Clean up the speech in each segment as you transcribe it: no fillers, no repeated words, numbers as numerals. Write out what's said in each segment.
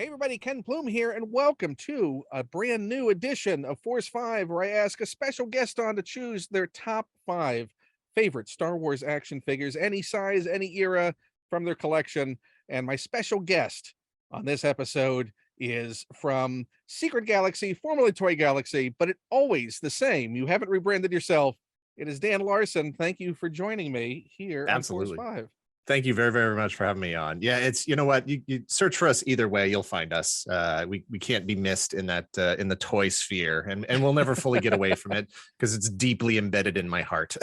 Hey everybody, Ken Plume here, and welcome to a brand new edition of Force 5, where I ask a special guest on to choose their top 5 favorite Star Wars action figures, any size, any era from their collection. And my special guest on this episode is from Secret Galaxy, formerly Toy Galaxy, but it always the same. You haven't rebranded yourself. It is Dan Larson. Thank you for joining me here on Force Absolutely. 5. Thank you very, very much for having me on. Yeah, it's, you know what, you search for us either way, you'll find us. We can't be missed in that in the toy sphere, and we'll never fully get away from it because it's deeply embedded in my heart.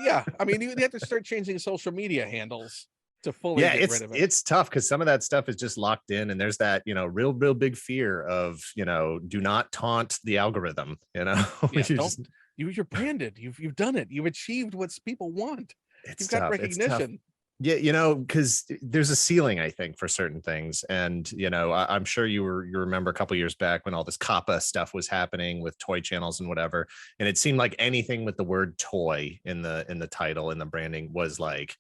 Yeah, I mean, you have to start changing social media handles to fully Yeah, get rid of it. it's tough because some of that stuff is just locked in, and there's that, real big fear of, do not taunt the algorithm. Yeah, Just, you're branded. You've done it. You've achieved what people want. it's You've got tough. It's tough. recognition. Yeah, because there's a ceiling, I think, for certain things. And, I'm sure you remember a couple years back when all this COPPA stuff was happening with toy channels and whatever. And it seemed like anything with the word toy in the title and the branding was like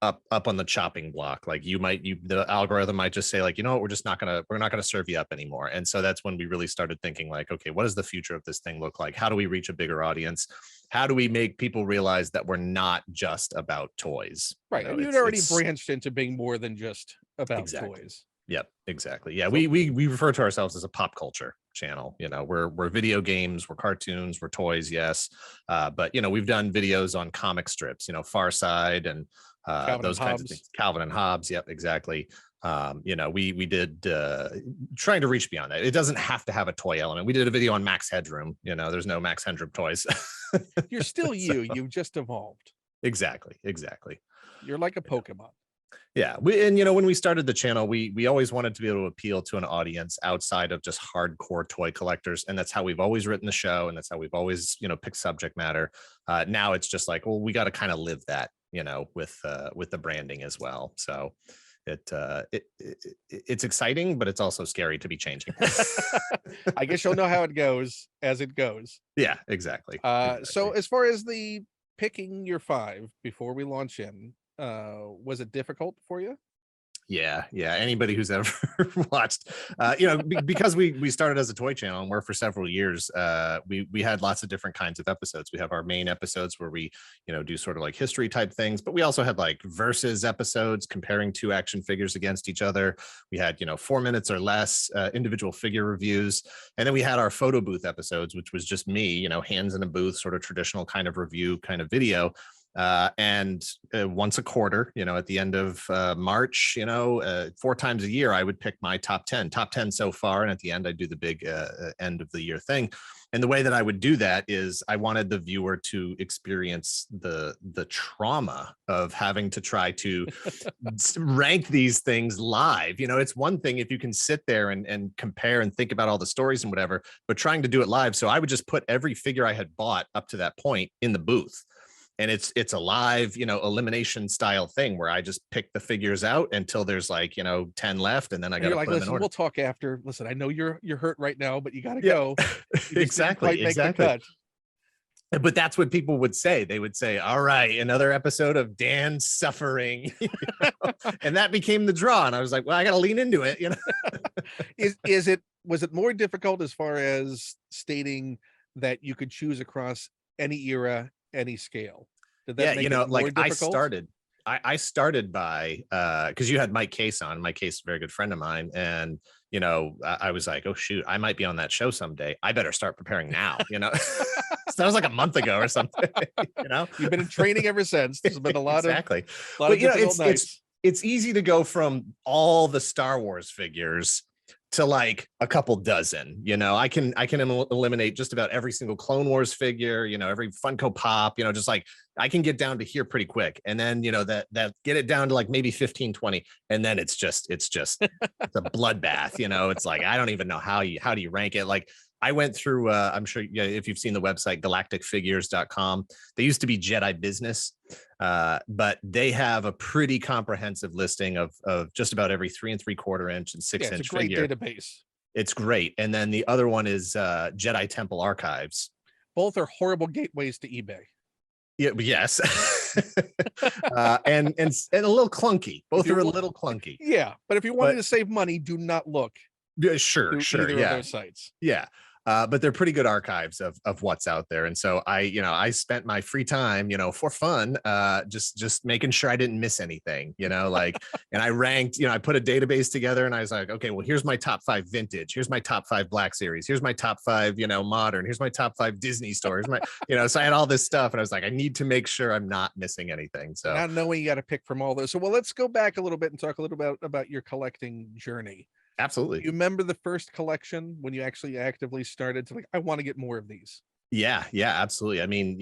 up on the chopping block. Like the algorithm might just say, like, we're not gonna serve you up anymore. And so that's when we really started thinking, like, okay, what does the future of this thing look like? How do we reach a bigger audience? How do we make people realize that we're not just about toys? Right. And you'd already branched into being more than just about toys. Yep, exactly. Yeah, so, we refer to ourselves as a pop culture channel. We're video games, we're cartoons, we're toys, yes. But we've done videos on comic strips, Far Side and those kinds of things. Calvin and Hobbes. Yep, exactly. We did trying to reach beyond that. It doesn't have to have a toy element. We did a video on Max Headroom. There's no Max Headroom toys. You're still you. You've just evolved. Exactly. You're like a Pokemon. Yeah. When we started the channel, we always wanted to be able to appeal to an audience outside of just hardcore toy collectors. And that's how we've always written the show. And that's how we've always, picked subject matter. Now it's just like, well, we got to kind of live that, with the branding as well. So it's exciting, but it's also scary to be changing. I guess you'll know how it goes as it goes. Yeah, exactly. So as far as the picking your 5 before we launch in, was it difficult for you? Yeah. Anybody who's ever watched, because we started as a toy channel and we're for several years, we had lots of different kinds of episodes. We have our main episodes where we, do sort of like history type things, but we also had like versus episodes comparing 2 action figures against each other. We had, 4 minutes or less individual figure reviews. And then we had our photo booth episodes, which was just me, hands in a booth, sort of traditional kind of review kind of video. And once a quarter, at the end of March, 4 times a year, I would pick my top 10 so far. And at the end, I do the big end of the year thing. And the way that I would do that is I wanted the viewer to experience the trauma of having to try to rank these things live. It's one thing if you can sit there and compare and think about all the stories and whatever, but trying to do it live. So I would just put every figure I had bought up to that point in the booth. And it's a live, elimination style thing where I just pick the figures out until there's like, 10 left. And then I got to put them in order. We'll talk after. Listen, I know you're hurt right now, but you got to go. Exactly. But that's what people would say. They would say, all right, another episode of Dan suffering. And that became the draw. And I was like, well, I got to lean into it. Was it more difficult as far as stating that you could choose across any era, any scale? Did that make it more difficult? I started by because you had Mike Case on. Mike Case is a very good friend of mine, and I was like, oh shoot, I might be on that show someday. I better start preparing now. So that was like a month ago or something. You've been in training ever since. There's been a lot of difficult nights. It's easy to go from all the Star Wars figures to like a couple dozen. I can eliminate just about every single Clone Wars figure, every Funko Pop, just like I can get down to here pretty quick. And then, that get it down to like maybe 15, 20. And then it's a bloodbath, it's like, I don't even know how do you rank it? Like I went through, I'm sure if you've seen the website, galacticfigures.com, they used to be Jedi Business, but they have a pretty comprehensive listing of just about every 3 3/4 inch and 6 inch figure. Database. It's great. And then the other one is Jedi Temple Archives. Both are horrible gateways to eBay. Yeah, yes. And a little clunky. Both are a little clunky. Yeah, but if you're wanting But to save money, do not look yeah, sure, to sure. either of Yeah. those sites. Yeah. But they're pretty good archives of what's out there. And so I spent my free time, for fun, just making sure I didn't miss anything, like, and I ranked, I put a database together and I was like, okay, well, here's my top 5 vintage. Here's my top 5 Black Series. Here's my top 5, modern. Here's my top 5 Disney stores. So I had all this stuff and I was like, I need to make sure I'm not missing anything. So Not knowing you got to pick from all those. So, well, let's go back a little bit and talk a little about your collecting journey. absolutely. You remember the first collection when you actually actively started to like, I want to get more of these? Yeah, absolutely. I mean,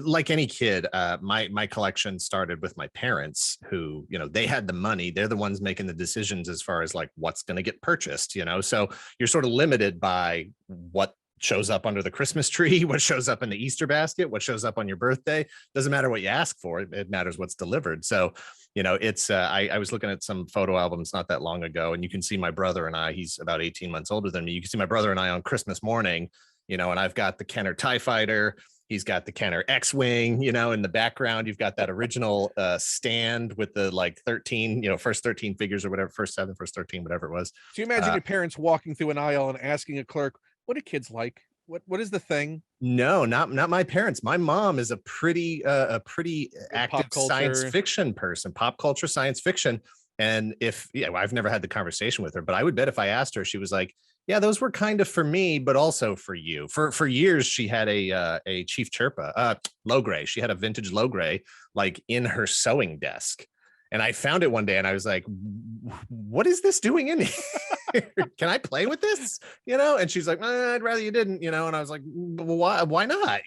like any kid, my collection started with my parents who, they had the money. They're the ones making the decisions as far as like what's going to get purchased, so you're sort of limited by what shows up under the Christmas tree, what shows up in the Easter basket, what shows up on your birthday. Doesn't matter what you ask for, it matters what's delivered. So it's I was looking at some photo albums not that long ago, and you can see my brother and I, he's about 18 months older than me. You can see my brother and I on Christmas morning, and I've got the Kenner TIE Fighter. He's got the Kenner X-Wing, in the background. You've got that original stand with the like 13, first 13 figures or whatever, first 7, first 13, whatever it was. So you imagine your parents walking through an aisle and asking a clerk, what do kids like? What is the thing? No, not my parents. My mom is a pretty active science fiction person, pop culture, science fiction. And I've never had the conversation with her, but I would bet if I asked her, she was like, yeah, those were kind of for me, but also for you. For years, she had a Chief Chirpa, low gray. She had a vintage low gray, like in her sewing desk. And I found it one day and I was like, what is this doing in here? Can I play with this? And she's like, I'd rather you didn't, and I was like, well, why not?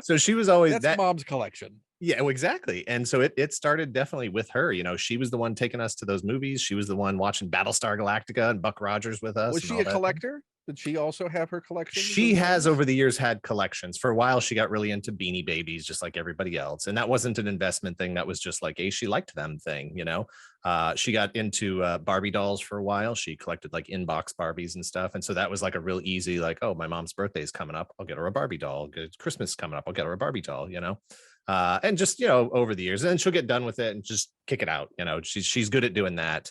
So she was always That's mom's collection. Yeah, well, exactly. And so it started definitely with her. She was the one taking us to those movies. She was the one watching Battlestar Galactica and Buck Rogers with us. Was she a collector? Did she also have her collection? She has over the years had collections. For a while, she got really into Beanie Babies, just like everybody else. And that wasn't an investment thing. That was just like she liked them thing, She got into Barbie dolls for a while. She collected like inbox Barbies and stuff. And so that was like a real easy, like, oh, my mom's birthday is coming up, I'll get her a Barbie doll. Christmas coming up, I'll get her a Barbie doll, and just, over the years, and then she'll get done with it and just kick it out. She's good at doing that,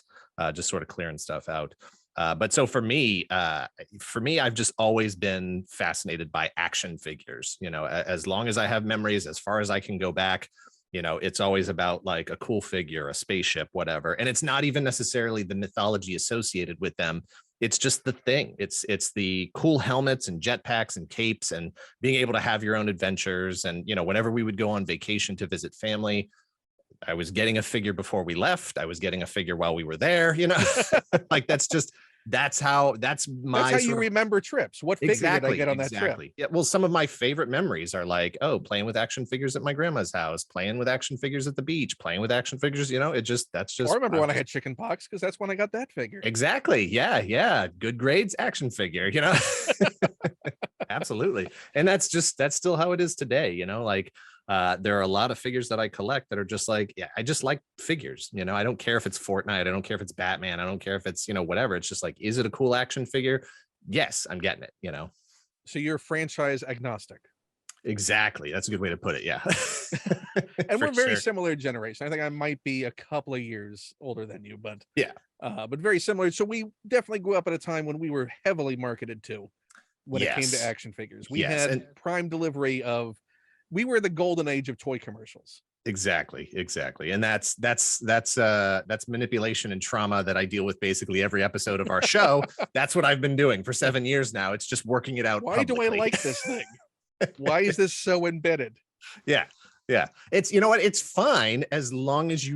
just sort of clearing stuff out. But so for me, I've just always been fascinated by action figures, as long as I have memories, as far as I can go back, it's always about like a cool figure, a spaceship, whatever. And it's not even necessarily the mythology associated with them. It's just the thing. It's the cool helmets and jetpacks and capes and being able to have your own adventures. And, whenever we would go on vacation to visit family, I was getting a figure before we left. I was getting a figure while we were there, like that's how you remember trips. What figure did I get on that trip? Yeah. Well, some of my favorite memories are like, playing with action figures at my grandma's house, playing with action figures at the beach, playing with action figures, that's just. I remember when I had chicken pox because that's when I got that figure. Exactly. Yeah. Good grades action figure, Absolutely. And that's still how it is today, like. There are a lot of figures that I collect that are just like, I just like figures. I don't care if it's Fortnite. I don't care if it's Batman. I don't care if it's, whatever. It's just like, is it a cool action figure? Yes, I'm getting it, So you're franchise agnostic. Exactly. That's a good way to put it. Yeah. And we're very similar generation. I think I might be a couple of years older than you, but yeah, but very similar. So we definitely grew up at a time when we were heavily marketed to when it came to action figures. We had prime delivery of. We were the golden age of toy commercials. Exactly. And that's manipulation and trauma that I deal with basically every episode of our show. That's what I've been doing for 7 years now. It's just working it out. Why publicly. Do I like this thing? Why is this so embedded? Yeah. It's, it's fine as long as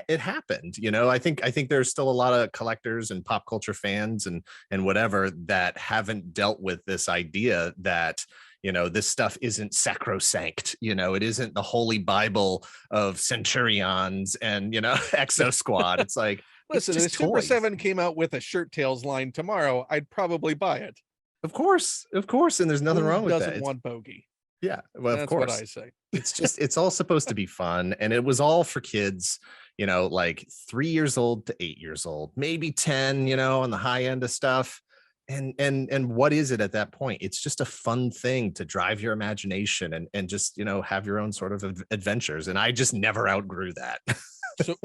it happened. I think there's still a lot of collectors and pop culture fans and whatever that haven't dealt with this idea that this stuff isn't sacrosanct. It isn't the holy Bible of Centurions and, Exo Squad. It's like, listen, if Super 7 came out with a Shirt Tails line tomorrow, I'd probably buy it. Of course. And there's nothing wrong with that. Doesn't want bogey. Yeah. Well, that's of course. What I say. It's all supposed to be fun. And it was all for kids, like 3 years old to 8 years old, maybe 10, on the high end of stuff. And what is it at that point? It's just a fun thing to drive your imagination and just, you know, have your own sort of adventures. And I just never outgrew that.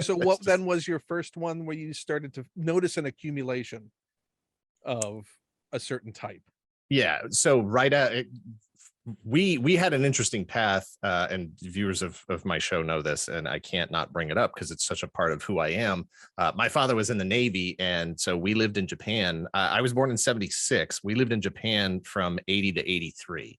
So what then was your first one where you started to notice an accumulation of a certain type? Yeah. So right at we had an interesting path, and viewers of my show know this, and I can't not bring it up because it's such a part of who I am. My father was in the Navy, and so we lived in Japan. I was born in 76. We lived in Japan from 80 to 83.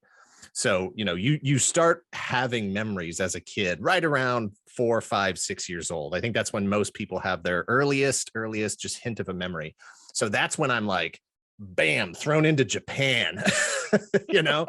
So, you know, you start having memories as a kid right around 4, 5, 6 years old. I think that's when most people have their earliest just hint of a memory. So that's when I'm like, bam, thrown into Japan, you know,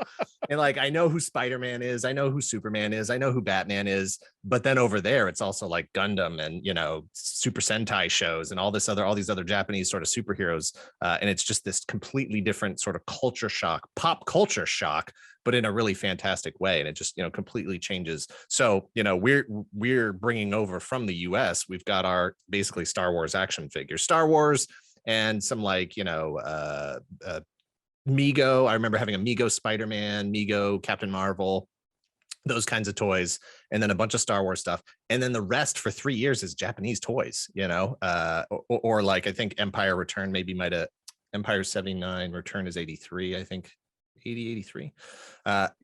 and like, I know who Spider-Man is. I know who Superman is. I know who Batman is. But then over there, it's also like Gundam and, you know, Super Sentai shows and all these other Japanese sort of superheroes. And it's just this completely different sort of culture shock, pop culture shock, but in a really fantastic way. And it just, you know, completely changes. So, you know, we're bringing over from the US, we've got our basically Star Wars action figures, Star Wars, and some like, you know, Mego. I remember having a Mego Spider-Man, Mego Captain Marvel, those kinds of toys, and then a bunch of Star Wars stuff. And then the rest for 3 years is Japanese toys, you know, or like I think Empire Return might have Empire 79, Return is 83, I think. 80, 83.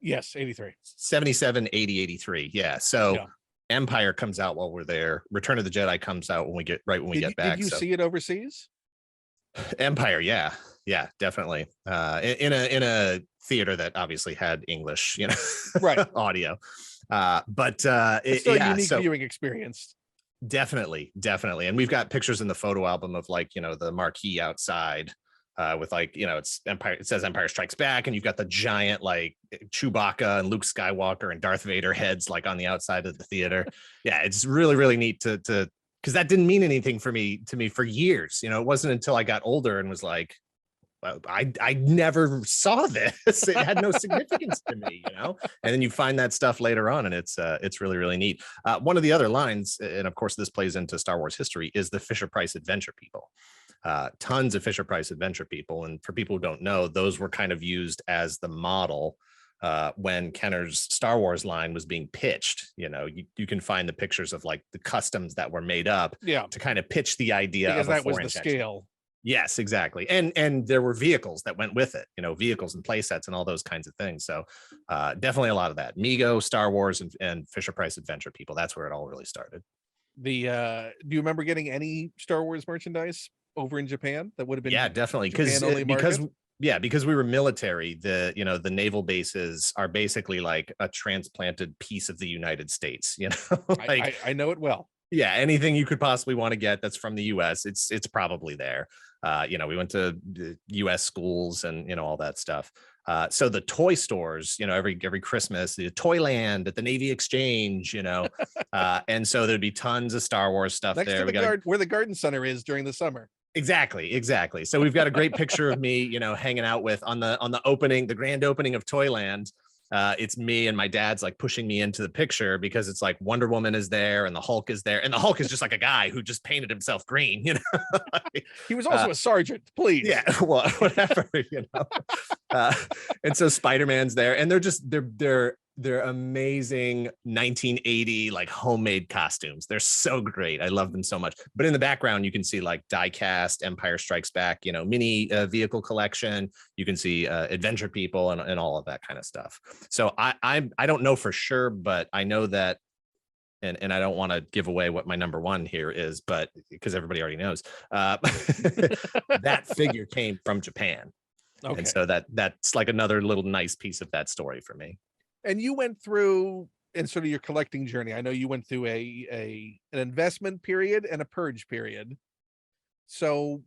Yes, 83. 77, 80, 83. Yeah. So Yeah. Empire comes out while we're there. Return of the Jedi comes out when we get get back. Did you see it overseas? Empire, yeah, definitely. In a theater that obviously had English, you know, right, audio. But it's still a unique viewing experience. Definitely. And we've got pictures in the photo album of like, you know, the marquee outside, with like, you know, it's Empire, it says Empire Strikes Back, and you've got the giant like Chewbacca and Luke Skywalker and Darth Vader heads like on the outside of the theater. Yeah, it's really, really neat to because that didn't mean anything to me for years. You know, it wasn't until I got older and was like, well, I never saw this. It had no significance to me, you know. And then you find that stuff later on, and it's really, really neat. One of the other lines, and of course this plays into Star Wars history, is the Fisher-Price Adventure People. Tons of Fisher-Price Adventure People, and for people who don't know, those were kind of used as the model when Kenner's Star Wars line was being pitched. You know, you can find the pictures of like the customs that were made up, yeah, to kind of pitch the idea because of a that was the engine. scale. Yes, exactly. And there were vehicles that went with it, you know, vehicles and play sets and all those kinds of things. So definitely a lot of that. Mego, Star Wars, and Fisher-Price Adventure People. That's where it all really started. Do you remember getting any Star Wars merchandise over in Japan that would have been? Yeah, definitely. Because we were military, the naval bases are basically like a transplanted piece of the United States, you know. Like, I know it well. Yeah, anything you could possibly want to get that's from the US, it's probably there. You know, we went to US schools and, you know, all that stuff. So the toy stores, you know, every Christmas, the Toyland at the Navy Exchange, you know, and so there'd be tons of Star Wars stuff next there. To where the garden center is during the summer. Exactly. So we've got a great picture of me, you know, hanging out with on the grand opening of Toyland. It's me and my dad's like pushing me into the picture because it's like Wonder Woman is there and the Hulk is there, and the Hulk is just like a guy who just painted himself green, you know. He was also a sergeant, please. Yeah, well, whatever, you know. And so Spider-Man's there, and they're amazing 1980 like homemade costumes. They're so great. I love them so much. But in the background, you can see like die-cast Empire Strikes Back, you know, mini vehicle collection. You can see Adventure People and all of that kind of stuff. So I don't know for sure, but I know that, and I don't want to give away what my number one here is, but because everybody already knows, that figure came from Japan. Okay. And so that's like another little nice piece of that story for me. And you went through, in sort of your collecting journey, I know you went through an investment period and a purge period. So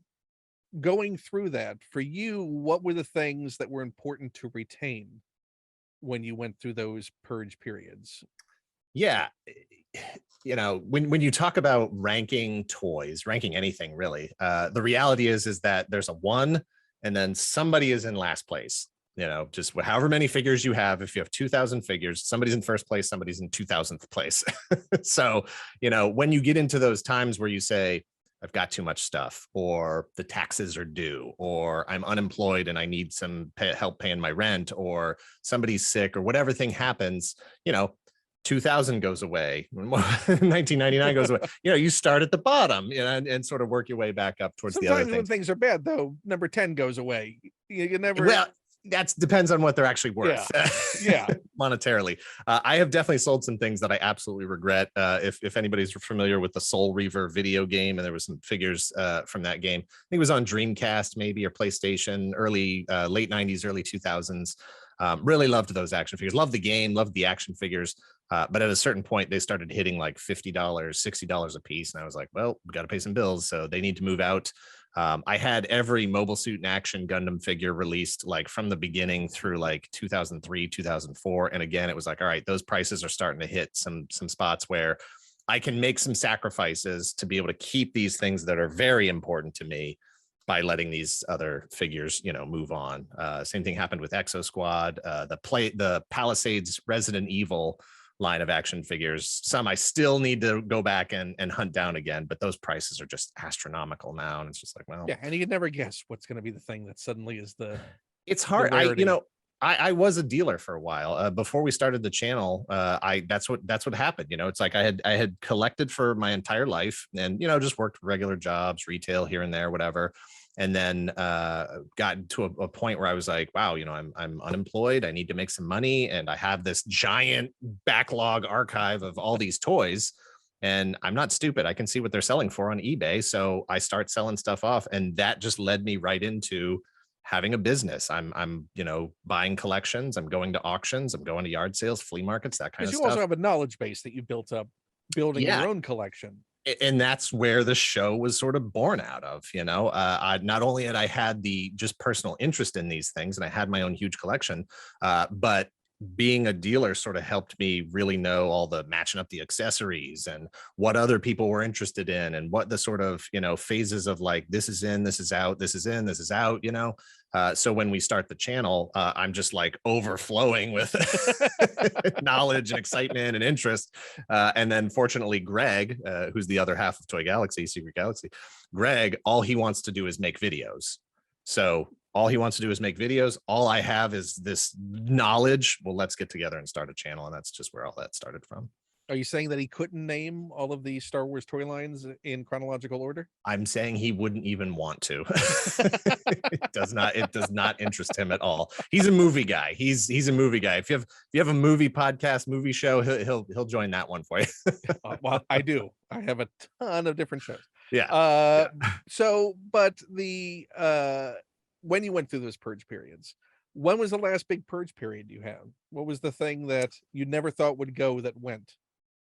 going through that, for you, what were the things that were important to retain when you went through those purge periods? Yeah. You know, when you talk about ranking toys, ranking anything really, the reality is that there's a 1 and then somebody is in last place. You know, just however many figures you have, if you have 2,000 figures, somebody's in first place, somebody's in 2,000th place. So, you know, when you get into those times where you say, I've got too much stuff, or the taxes are due, or I'm unemployed and I need some help paying my rent, or somebody's sick, or whatever thing happens, 2000 goes away, 1999 goes away. You start at the bottom, and sort of work your way back up towards the other Sometimes when things. things are bad, though, number 10 goes away. You never. Well, that depends on what they're actually worth. Yeah. Monetarily. I have definitely sold some things that I absolutely regret. If anybody's familiar with the Soul Reaver video game, and there was some figures from that game, I think it was on Dreamcast maybe, or PlayStation, late 90s, early 2000s. Really loved those action figures, loved the game, loved the action figures. But at a certain point, they started hitting like $50, $60 a piece. And I was like, well, we got to pay some bills. So they need to move out. I had every Mobile Suit in Action Gundam figure released, like from the beginning through like 2003, 2004. And again, it was like, all right, those prices are starting to hit some spots where I can make some sacrifices to be able to keep these things that are very important to me by letting these other figures, move on. Same thing happened with Exo Squad, the Palisades Resident Evil line of action figures. Some I still need to go back and hunt down again, but those prices are just astronomical now. And it's just like, well, Yeah, and you can never guess what's going to be the thing that suddenly is it's hard. rarity. I was a dealer for a while before we started the channel. That's what happened. It's like I had collected for my entire life, and just worked regular jobs, retail here and there, whatever. And then got to a point where I was like, wow, I'm unemployed. I need to make some money, and I have this giant backlog archive of all these toys, and I'm not stupid. I can see what they're selling for on eBay, so I start selling stuff off, and that just led me right into having a business. I'm buying collections. I'm going to auctions. I'm going to yard sales, flea markets, that kind of Because stuff. you also have a knowledge base that you built up building your own collection. And that's where the show was sort of born out of. I not only had I had the just personal interest in these things, and I had my own huge collection, but being a dealer sort of helped me really know all the matching up the accessories and what other people were interested in, and what the sort of phases of like, this is in, this is out, this is in, this is out. So when we start the channel, I'm just like overflowing with knowledge and excitement and interest. And then fortunately, Greg, who's the other half of Toy Galaxy, Secret Galaxy, Greg, all he wants to do is make videos. So all he wants to do is make videos. All I have is this knowledge. Well, let's get together and start a channel. And that's just where all that started from. Are you saying that he couldn't name all of the Star Wars toy lines in chronological order? I'm saying he wouldn't even want to. It does not interest him at all. He's a movie guy. He's a movie guy. If you have a movie podcast, movie show, he'll join that one for you. Well, I do. I have a ton of different shows. Yeah. So, but when you went through those purge periods, when was the last big purge period you had? What was the thing that you never thought would go that went?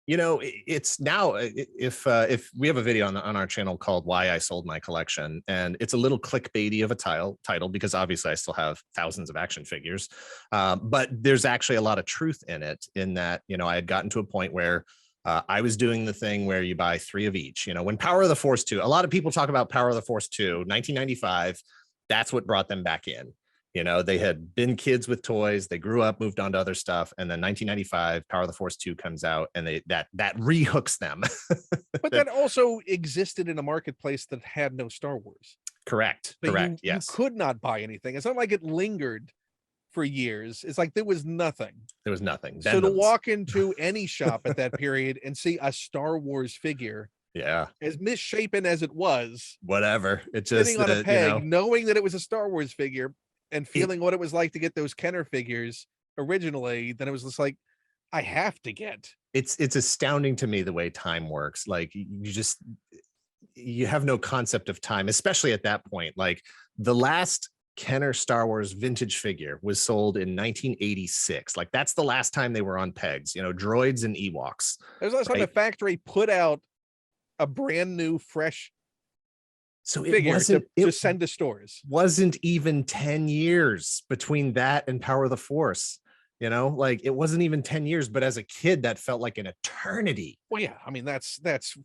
It's now, if we have a video on our channel called Why I Sold My Collection, and it's a little clickbaity of a title because obviously I still have thousands of action figures, but there's actually a lot of truth in it, in that I had gotten to a point where I was doing the thing where you buy 3 of each. When Power of the Force 2, a lot of people talk about Power of the Force 2, 1995, that's what brought them back in. They had been kids with toys. They grew up, moved on to other stuff. And then 1995, Power of the Force 2 comes out, and that rehooks them. But that also existed in a marketplace that had no Star Wars. Correct. So Correct. You could not buy anything. It's not like it lingered for years. It's like there was nothing. There was nothing. So to walk into any shop at that period and see a Star Wars figure, as misshapen as it was, whatever, it just sitting on a peg, knowing that it was a Star Wars figure, and feeling what it was like to get those Kenner figures originally, then it was just like, I have to get. It's astounding to me the way time works. Like you have no concept of time, especially at that point. Like the last Kenner Star Wars vintage figure was sold in 1986. Like that's the last time they were on pegs, droids and Ewoks. There's the last time the factory put out a brand new, fresh So it wasn't to send to stores. Wasn't even 10 years between that and Power of the Force. Like it wasn't even 10 years, but as a kid, that felt like an eternity. Well, yeah, I mean, that's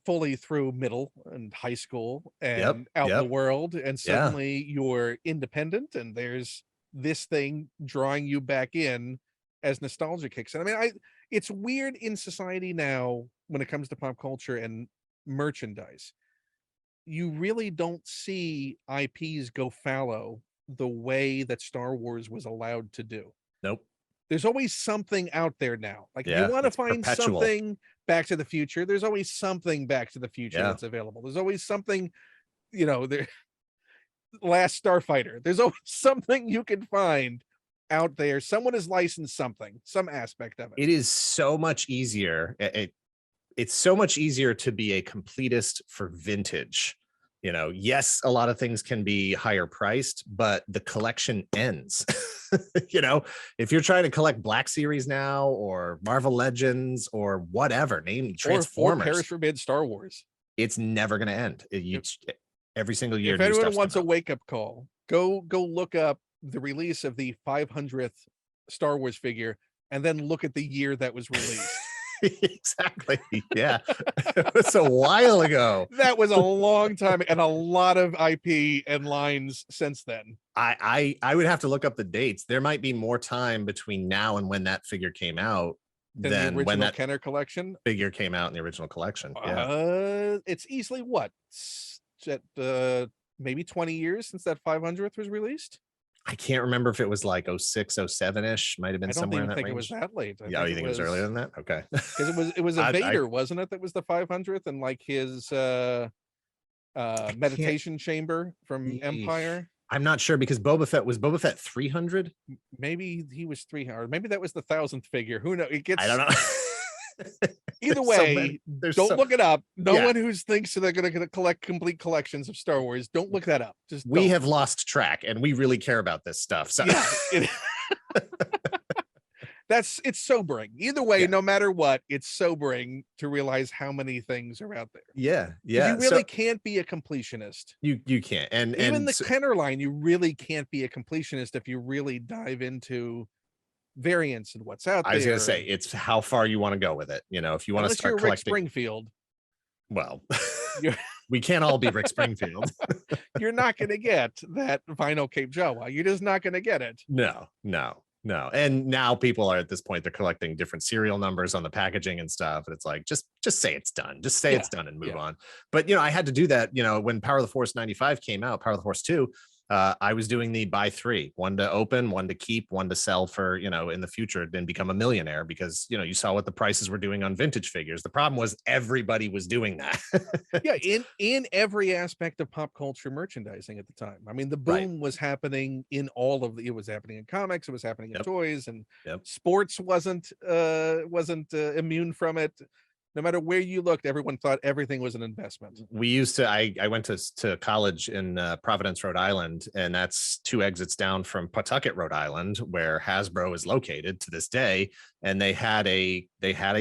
fully through middle and high school and out in the world. And suddenly you're independent, and there's this thing drawing you back in as nostalgia kicks in. I mean, it's weird in society now when it comes to pop culture and merchandise. you really don't see IPs go fallow the way that Star Wars was allowed to do. Nope. There's always something out there now. Like if you Yeah, want to it's find perpetual. something Back to the Future, there's always something Back to the Future Yeah. that's available. There's always something, there Last Starfighter. There's always something you can find out there. Someone has licensed something, some aspect of it. It is so much easier. It's so much easier to be a completist for vintage. Yes, a lot of things can be higher priced, but the collection ends. If you're trying to collect Black Series now or Marvel Legends or whatever, name Or Transformers, perish forbid Star Wars. it's never going to end. Every single year, If new anyone stuff's wants a coming out. wake-up call, go look up the release of the 500th Star Wars figure and then look at the year that was released. Exactly. Yeah. It was a while ago. That was a long time, and a lot of IP and lines since then. I would have to look up the dates. There might be more time between now and when that figure came out Than the than when original that Kenner collection. figure came out in the original collection. Yeah. It's easily what? Maybe 20 years since that 500th was released. I can't remember if it was like 06, 07-ish. Might have been I don't somewhere in even that think range. it was that late. Yeah, you think it was earlier than that? Okay. Because it was a I- Vader, wasn't it? That was the 500th, and like his meditation chamber from Empire. I'm not sure because Boba Fett 300. Maybe he was 300. Maybe that was the 1,000th figure. Who knows? It gets. I don't know. Either There's so way, many. don't look it up. No Yeah. one who thinks they're going to collect complete collections of Star Wars, don't look that up. Just We don't. have lost track, and we really care about this stuff. So Yeah, it's sobering. Either way, Yeah. no matter what, it's sobering to realize how many things are out there. yeah. You really can't be a completionist. You can't. And Even the so, Kenner line, you really can't be a completionist if you really dive into variants and what's out there. I was gonna say it's how far you want to go with it. If you want to Unless start you're Rick collecting, Springfield, well, You're- we can't all be Rick Springfield. you're not going to get that vinyl Cape Jawa. You're just not going to get it. No. And now people are at this point, they're collecting different serial numbers on the packaging and stuff. And it's like, just say it's done. Just say it's done and move on. But I had to do that, when Power of the Force 95 came out, Power of the Force 2. I was doing the buy three, one to open, one to keep, one to sell for, in the future, then become a millionaire because, you saw what the prices were doing on vintage figures. The problem was everybody was doing that. Yeah, in every aspect of pop culture merchandising at the time. I mean, the boom was happening in it was happening in comics, it was happening in toys, and sports wasn't immune from it. No matter where you looked, everyone thought everything was an investment. We used to, I went to college in Providence, Rhode Island, and that's 2 exits down from Pawtucket, Rhode Island, where Hasbro is located to this day. And they had a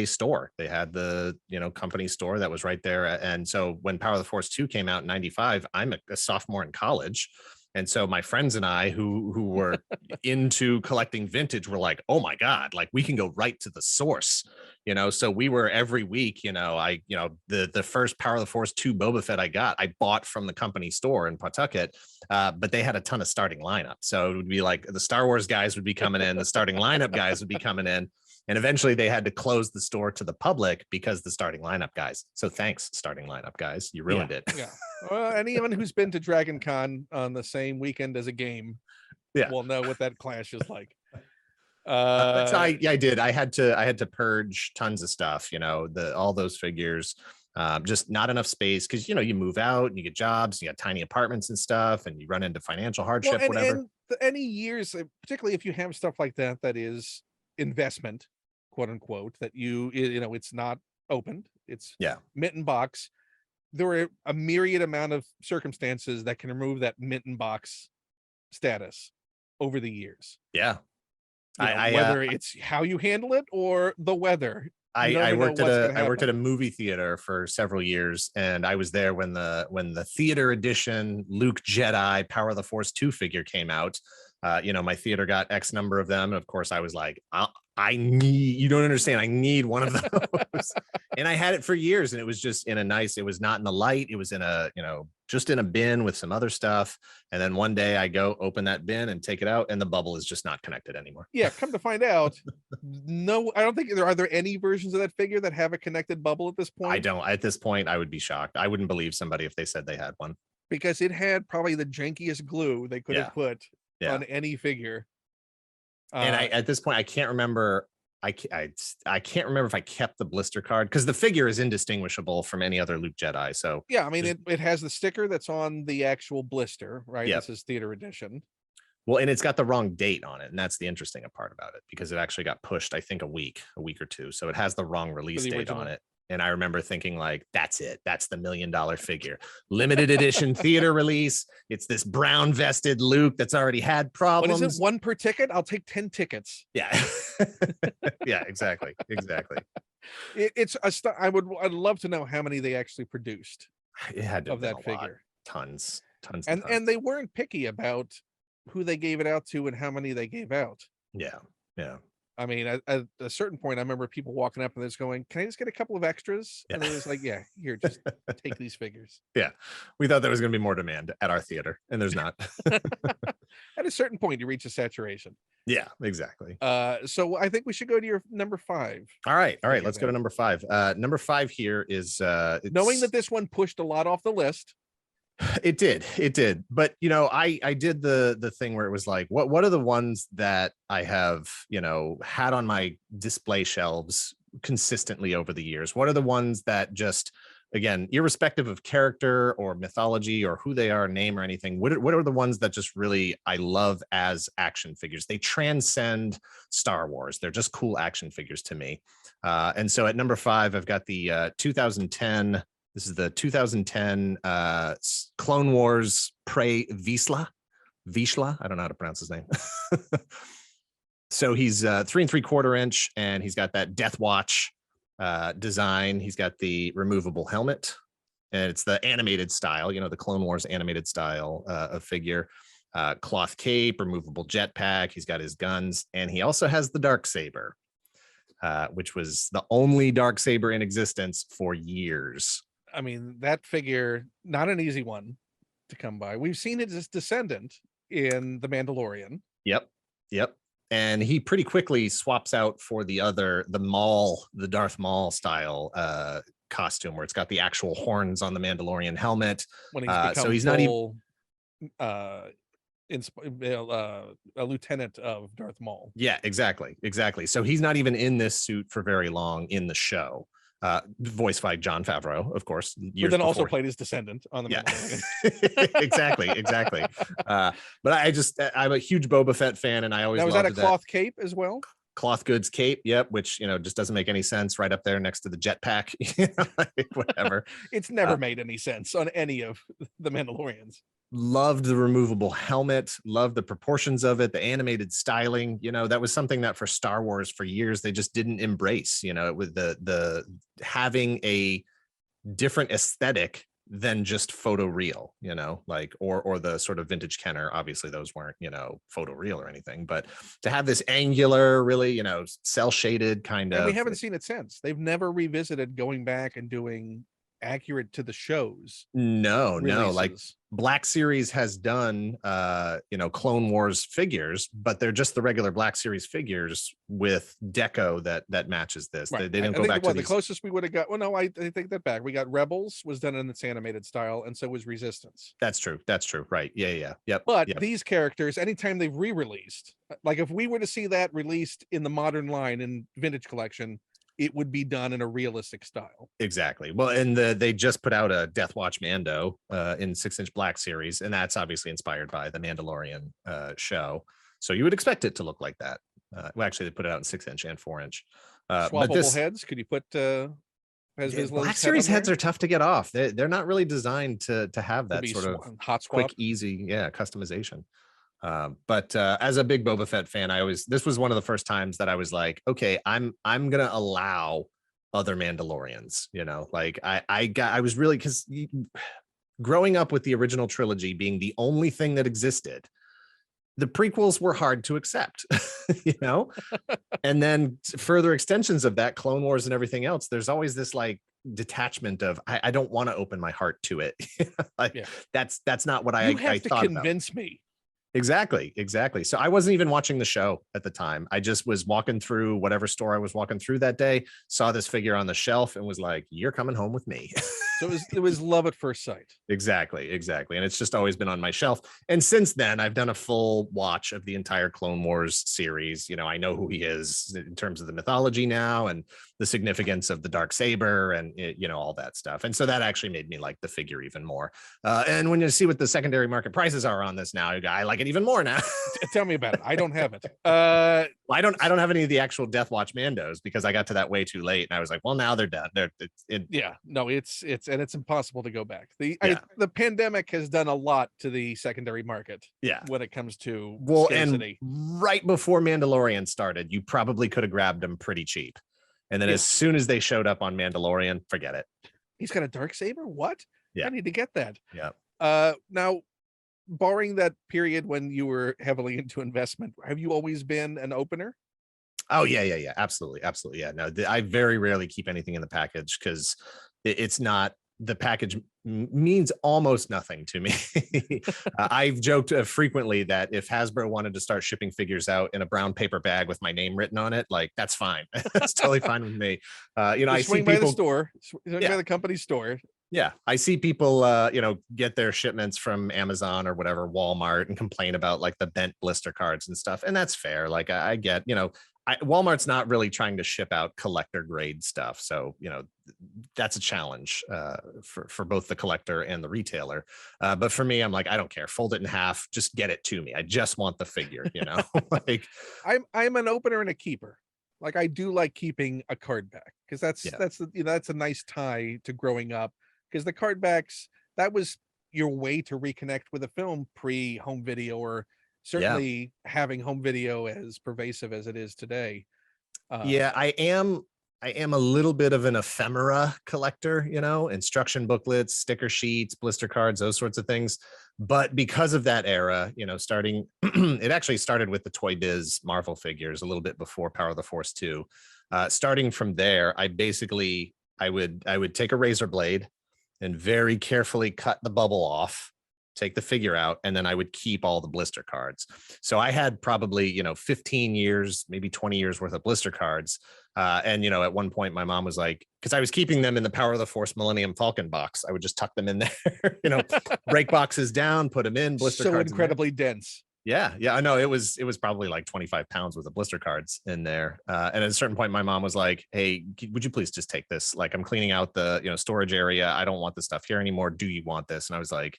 store. They had the, company store that was right there. And so when Power of the Force 2 came out in 95, I'm a sophomore in college. And so my friends and I who were into collecting vintage were like, oh my God, like we can go right to the source, so we were every week, the first Power of the Force 2 Boba Fett I bought from the company store in Pawtucket, but they had a ton of starting lineup. So it would be like the Star Wars guys would be coming in, the starting lineup guys would be coming in. And eventually they had to close the store to the public because the starting lineup guys. So thanks, starting lineup guys. You ruined it. Yeah. Well, anyone who's been to Dragon Con on the same weekend as a game will know what that clash is like. So I did. I had to purge tons of stuff, all those figures, just not enough space. Cause you move out and you get jobs, you got tiny apartments and stuff, and you run into financial hardship, whatever. And any years, particularly if you have stuff like that is investment, quote unquote, that it's not opened, it's mint and box. There are a myriad amount of circumstances that can remove that mint and box status over the years. Yeah. Whether it's how you handle it or the weather. I worked at a movie theater for several years, and I was there when the theater edition Luke Jedi Power of the Force 2 figure came out. My theater got X number of them, and of course I was like, you don't understand. I need one of those. And I had it for years, and it was just it was not in the light. It was in a, just in a bin with some other stuff. And then one day I go open that bin and take it out, and the bubble is just not connected anymore. Yeah, come to find out, no, I don't think are there any versions of that figure that have a connected bubble at this point? I don't. At this point, I would be shocked. I wouldn't believe somebody if they said they had one. Because it had probably the jankiest glue they could have put on any figure. And at this point, I can't remember. I can't remember if I kept the blister card, because the figure is indistinguishable from any other Luke Jedi. So yeah, I mean, it has the sticker that's on the actual blister, right? Yep. This is theater edition. Well, and it's got the wrong date on it, and that's the interesting part about it, because it actually got pushed, I think, a week or two. So it has the wrong release date on it. And I remember thinking, like, that's it. That's the $1 million figure. Limited edition theater release. It's this brown vested Luke that's already had problems. What is it? 1 per ticket? I'll take 10 tickets. Yeah. Yeah, exactly. I'd love to know how many they actually produced. It had to of that figure. Tons. And they weren't picky about who they gave it out to and how many they gave out. Yeah. I mean, at a certain point, I remember people walking up and they're going, "Can I just get a couple of extras?" And it was like, "Yeah, here, just take these figures." Yeah, we thought there was going to be more demand at our theater, and there's not. At a certain point, you reach a saturation. Yeah, exactly. So I think we should go to your number 5. All right. Let's go to number 5. Number 5 here is knowing that this one pushed a lot off the list. It did. But I did the thing where it was like, what are the ones that I have, had on my display shelves consistently over the years? What are the ones that just, again, irrespective of character or mythology or who they are, name or anything, what are the ones that just really I love as action figures? They transcend Star Wars. They're just cool action figures to me. And so at number 5, I've got the 2010. This is the 2010 Clone Wars Prey Vizsla. I don't know how to pronounce his name. So he's 3 3/4 inch, and he's got that Death Watch design. He's got the removable helmet, and it's the animated style, the Clone Wars animated style of figure. Cloth cape, removable jetpack. He's got his guns, and he also has the Darksaber, which was the only Darksaber in existence for years. I mean, that figure, not an easy one to come by. We've seen it as descendant in The Mandalorian. Yep. And he pretty quickly swaps out for the Darth Maul style costume, where it's got the actual horns on the Mandalorian helmet. When he's become so he's not even a lieutenant of Darth Maul. Yeah, exactly. So he's not even in this suit for very long in the show. Voiced by Jon Favreau, of course. But then also played his descendant on the Mandalorian. Exactly. But I'm a huge Boba Fett fan, and I always was that a cloth cape as well? Cloth goods cape, yep, which just doesn't make any sense, right up there next to the jetpack. Whatever. It's never made any sense on any of the Mandalorians. Loved the removable helmet, loved the proportions of it, the animated styling. That was something that for Star Wars for years they just didn't embrace, with the having a different aesthetic than just photo real, or the sort of vintage Kenner. Obviously those weren't, photo real or anything, but to have this angular, really, cell shaded kind of. We haven't seen it since. They've never revisited going back and doing accurate to the shows. No, like Black Series has done Clone Wars figures, but they're just the regular Black Series figures with deco that matches this. Right. They didn't go back to the closest we would have got. Well, no, I take that back. We got Rebels was done in its animated style, and so was Resistance. That's true. Right. Yeah. Yep. But these characters, anytime they've re-released, like if we were to see that released in the modern line in Vintage Collection, it would be done in a realistic style. Exactly. Well, and they just put out a Death Watch Mando in 6-inch Black Series, and that's obviously inspired by the Mandalorian show. So you would expect it to look like that. Well, actually, they put it out in 6-inch and 4-inch. Swappable heads. Could you put Black Series heads are tough to get off. They're not really designed to have that sort of hot swap, quick, easy, customization. But as a big Boba Fett fan, this was one of the first times that I was like, okay, I'm gonna allow other Mandalorians, like I was really, because growing up with the original trilogy being the only thing that existed, the prequels were hard to accept, you know, and then further extensions of that, Clone Wars and everything else. There's always this like detachment of I don't want to open my heart to it. Like Yeah. that's not what You I have to thought about. convince me. Exactly. So I wasn't even watching the show at the time. I just was walking through whatever store I was walking through that day, saw this figure on the shelf and was like, you're coming home with me. So it was love at first sight. Exactly. And it's just always been on my shelf. And since then, I've done a full watch of the entire Clone Wars series. You know, I know who he is in terms of the mythology now and the significance of the dark saber and, you know, all that stuff. And so that actually made me like the figure even more. And when you see what the secondary market prices are on this now, I like it even more now. Tell me about it. I don't have it. I don't have any of the actual Death Watch Mandos because I got to that way too late. And I was like, well, now they're done. Yeah, no, it's impossible to go back. Yeah. The pandemic has done a lot to the secondary market. Yeah. When it comes to scarcity. scarcity. And right before Mandalorian started, you probably could have grabbed them pretty cheap. And then as soon as they showed up on Mandalorian, forget it. He's got a dark saber? What? Yeah. I need to get that. Yeah. Now, barring that period when you were heavily into investment, have you always been an opener? Oh yeah. Absolutely. Yeah. No, I very rarely keep anything in the package because it's not, the package means almost nothing to me. I've joked frequently that if Hasbro wanted to start shipping figures out in a brown paper bag with my name written on it, like that's fine. That's totally fine with me. You know, I see by people the store, by the company store. Yeah, I see people, you know, get their shipments from Amazon or whatever, Walmart, and complain about like the bent blister cards and stuff. And that's fair. Like I get, you know, Walmart's not really trying to ship out collector grade stuff. So, you know, that's a challenge for both the collector and the retailer. But for me, I'm like, I don't care. Fold it in half. Just get it to me. I just want the figure, you know, like I'm an opener and a keeper. Like I do like keeping a card back because that's a nice tie to growing up. Because the card backs, that was your way to reconnect with a film pre-home video, or certainly having home video as pervasive as it is today. Yeah, I am a little bit of an ephemera collector, you know, instruction booklets, sticker sheets, blister cards, those sorts of things. But because of that era, you know, starting, it actually started with the Toy Biz Marvel figures a little bit before Power of the Force 2. Starting from there, I would take a razor blade and very carefully cut the bubble off, take the figure out, and then I would keep all the blister cards. So I had probably, you know, 15 years, maybe 20 years worth of blister cards. And, you know, at one point my mom was like, because I was keeping them in the Power of the Force Millennium Falcon box, I would just tuck them in there, you know, break boxes down, put them in, blister cards. So incredibly dense. Yeah, I know it was probably like 25 pounds worth of blister cards in there. And at a certain point, my mom was like, hey, would you please just take this? Like, I'm cleaning out the, you know, storage area. I don't want this stuff here anymore. Do you want this? And I was like,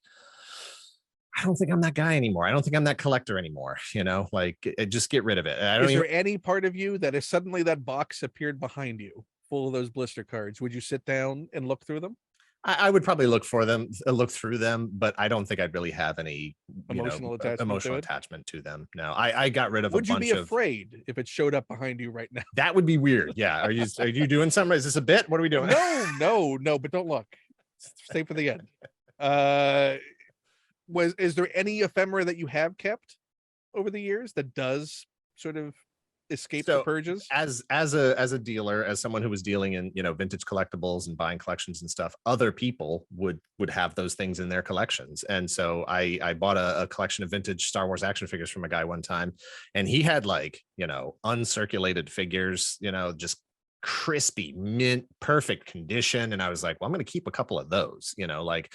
I don't think I'm that guy anymore. I don't think I'm that collector anymore. You know, like just get rid of it. Is there any part of you that if suddenly that box appeared behind you full of those blister cards, would you sit down and look through them? I would probably look through them, but I don't think I'd really have any emotional attachment to them. No, I got rid of would a bunch of. Would you be afraid if it showed up behiand you right now? That would be weird. Yeah. Are you doing something? Is this a bit? What are we doing? No, but don't look. Stay for the end. Is there any ephemera that you have kept over the years that does sort of escape the purges? As a dealer, as someone who was dealing in, you know, vintage collectibles and buying collections and stuff, other people would have those things in their collections. And so I bought a collection of vintage Star Wars action figures from a guy one time, and he had like, you know, uncirculated figures, you know, just crispy, mint, perfect condition. And I was like, well, I'm going to keep a couple of those, you know, like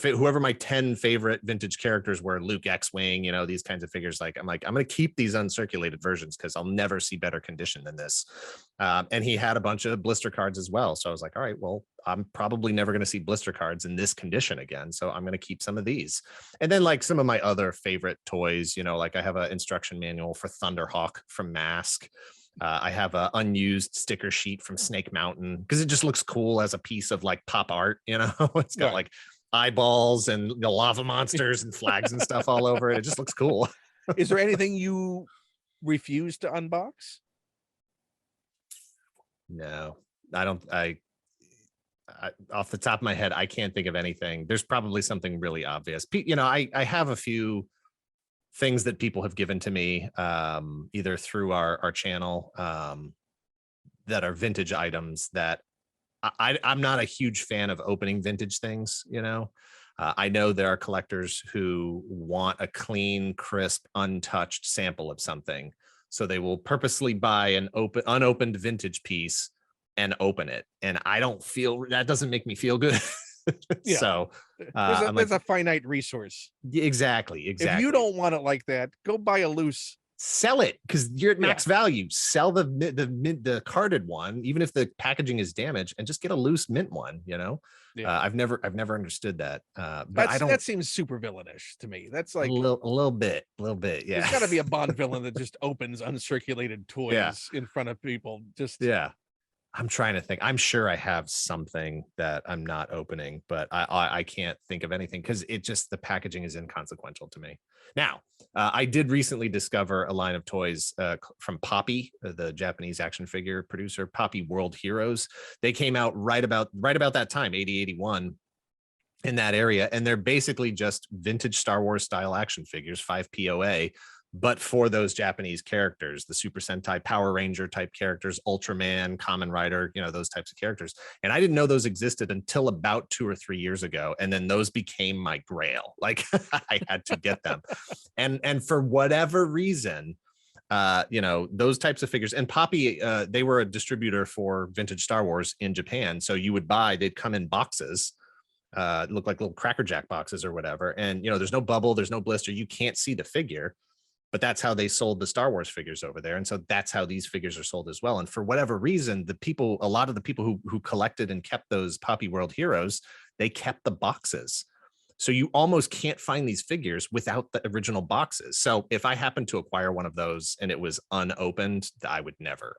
whoever my 10 favorite vintage characters were, Luke X-Wing, you know, these kinds of figures. Like, I'm going to keep these uncirculated versions because I'll never see better condition than this. And he had a bunch of blister cards as well. So I was like, all right, well, I'm probably never going to see blister cards in this condition again. So I'm going to keep some of these. And then like some of my other favorite toys, you know, like I have an instruction manual for Thunderhawk from Mask. I have an unused sticker sheet from Snake Mountain because it just looks cool as a piece of like pop art, you know. It's got like eyeballs and the lava monsters and flags and stuff all over it. It just looks cool. Is there anything you refuse to unbox? No, I don't. I off the top of my head, I can't think of anything. There's probably something really obvious. You know, I have a few things that people have given to me, either through our channel, that are vintage items that I'm not a huge fan of opening vintage things, you know. I know there are collectors who want a clean, crisp, untouched sample of something. So they will purposely buy an unopened vintage piece and open it. And I don't feel that doesn't make me feel good. Yeah. So There's I'm like, a finite resource. exactly. If you don't want it like that, go buy a loose. Sell it because you're at max value. Sell the carded one, even if the packaging is damaged, and just get a loose mint one. You know, I've never understood that. But I don't. That seems super villainish to me. That's like a little bit. Yeah, there's got to be a Bond villain that just opens uncirculated toys in front of people. Just I'm trying to think. I'm sure I have something that I'm not opening, but I can't think of anything because the packaging is inconsequential to me. Now, I did recently discover a line of toys from Poppy, the Japanese action figure producer, Poppy World Heroes. They came out right about that time, 80, 81, in that area. And they're basically just vintage Star Wars style action figures, 5 POA, but for those Japanese characters, the Super Sentai Power Ranger type characters, Ultraman, Kamen Rider, you know, those types of characters. And I didn't know those existed until about 2 or 3 years ago. And then those became my grail. Like I had to get them. And for whatever reason, you know, those types of figures, and Poppy, they were a distributor for vintage Star Wars in Japan. So you would they'd come in boxes, look like little Cracker Jack boxes or whatever. And, you know, there's no bubble, there's no blister. You can't see the figure. But that's how they sold the Star Wars figures over there. And so that's how these figures are sold as well. And for whatever reason, a lot of the people who collected and kept those Poppy World Heroes, they kept the boxes. So you almost can't find these figures without the original boxes. So if I happened to acquire one of those and it was unopened, I would never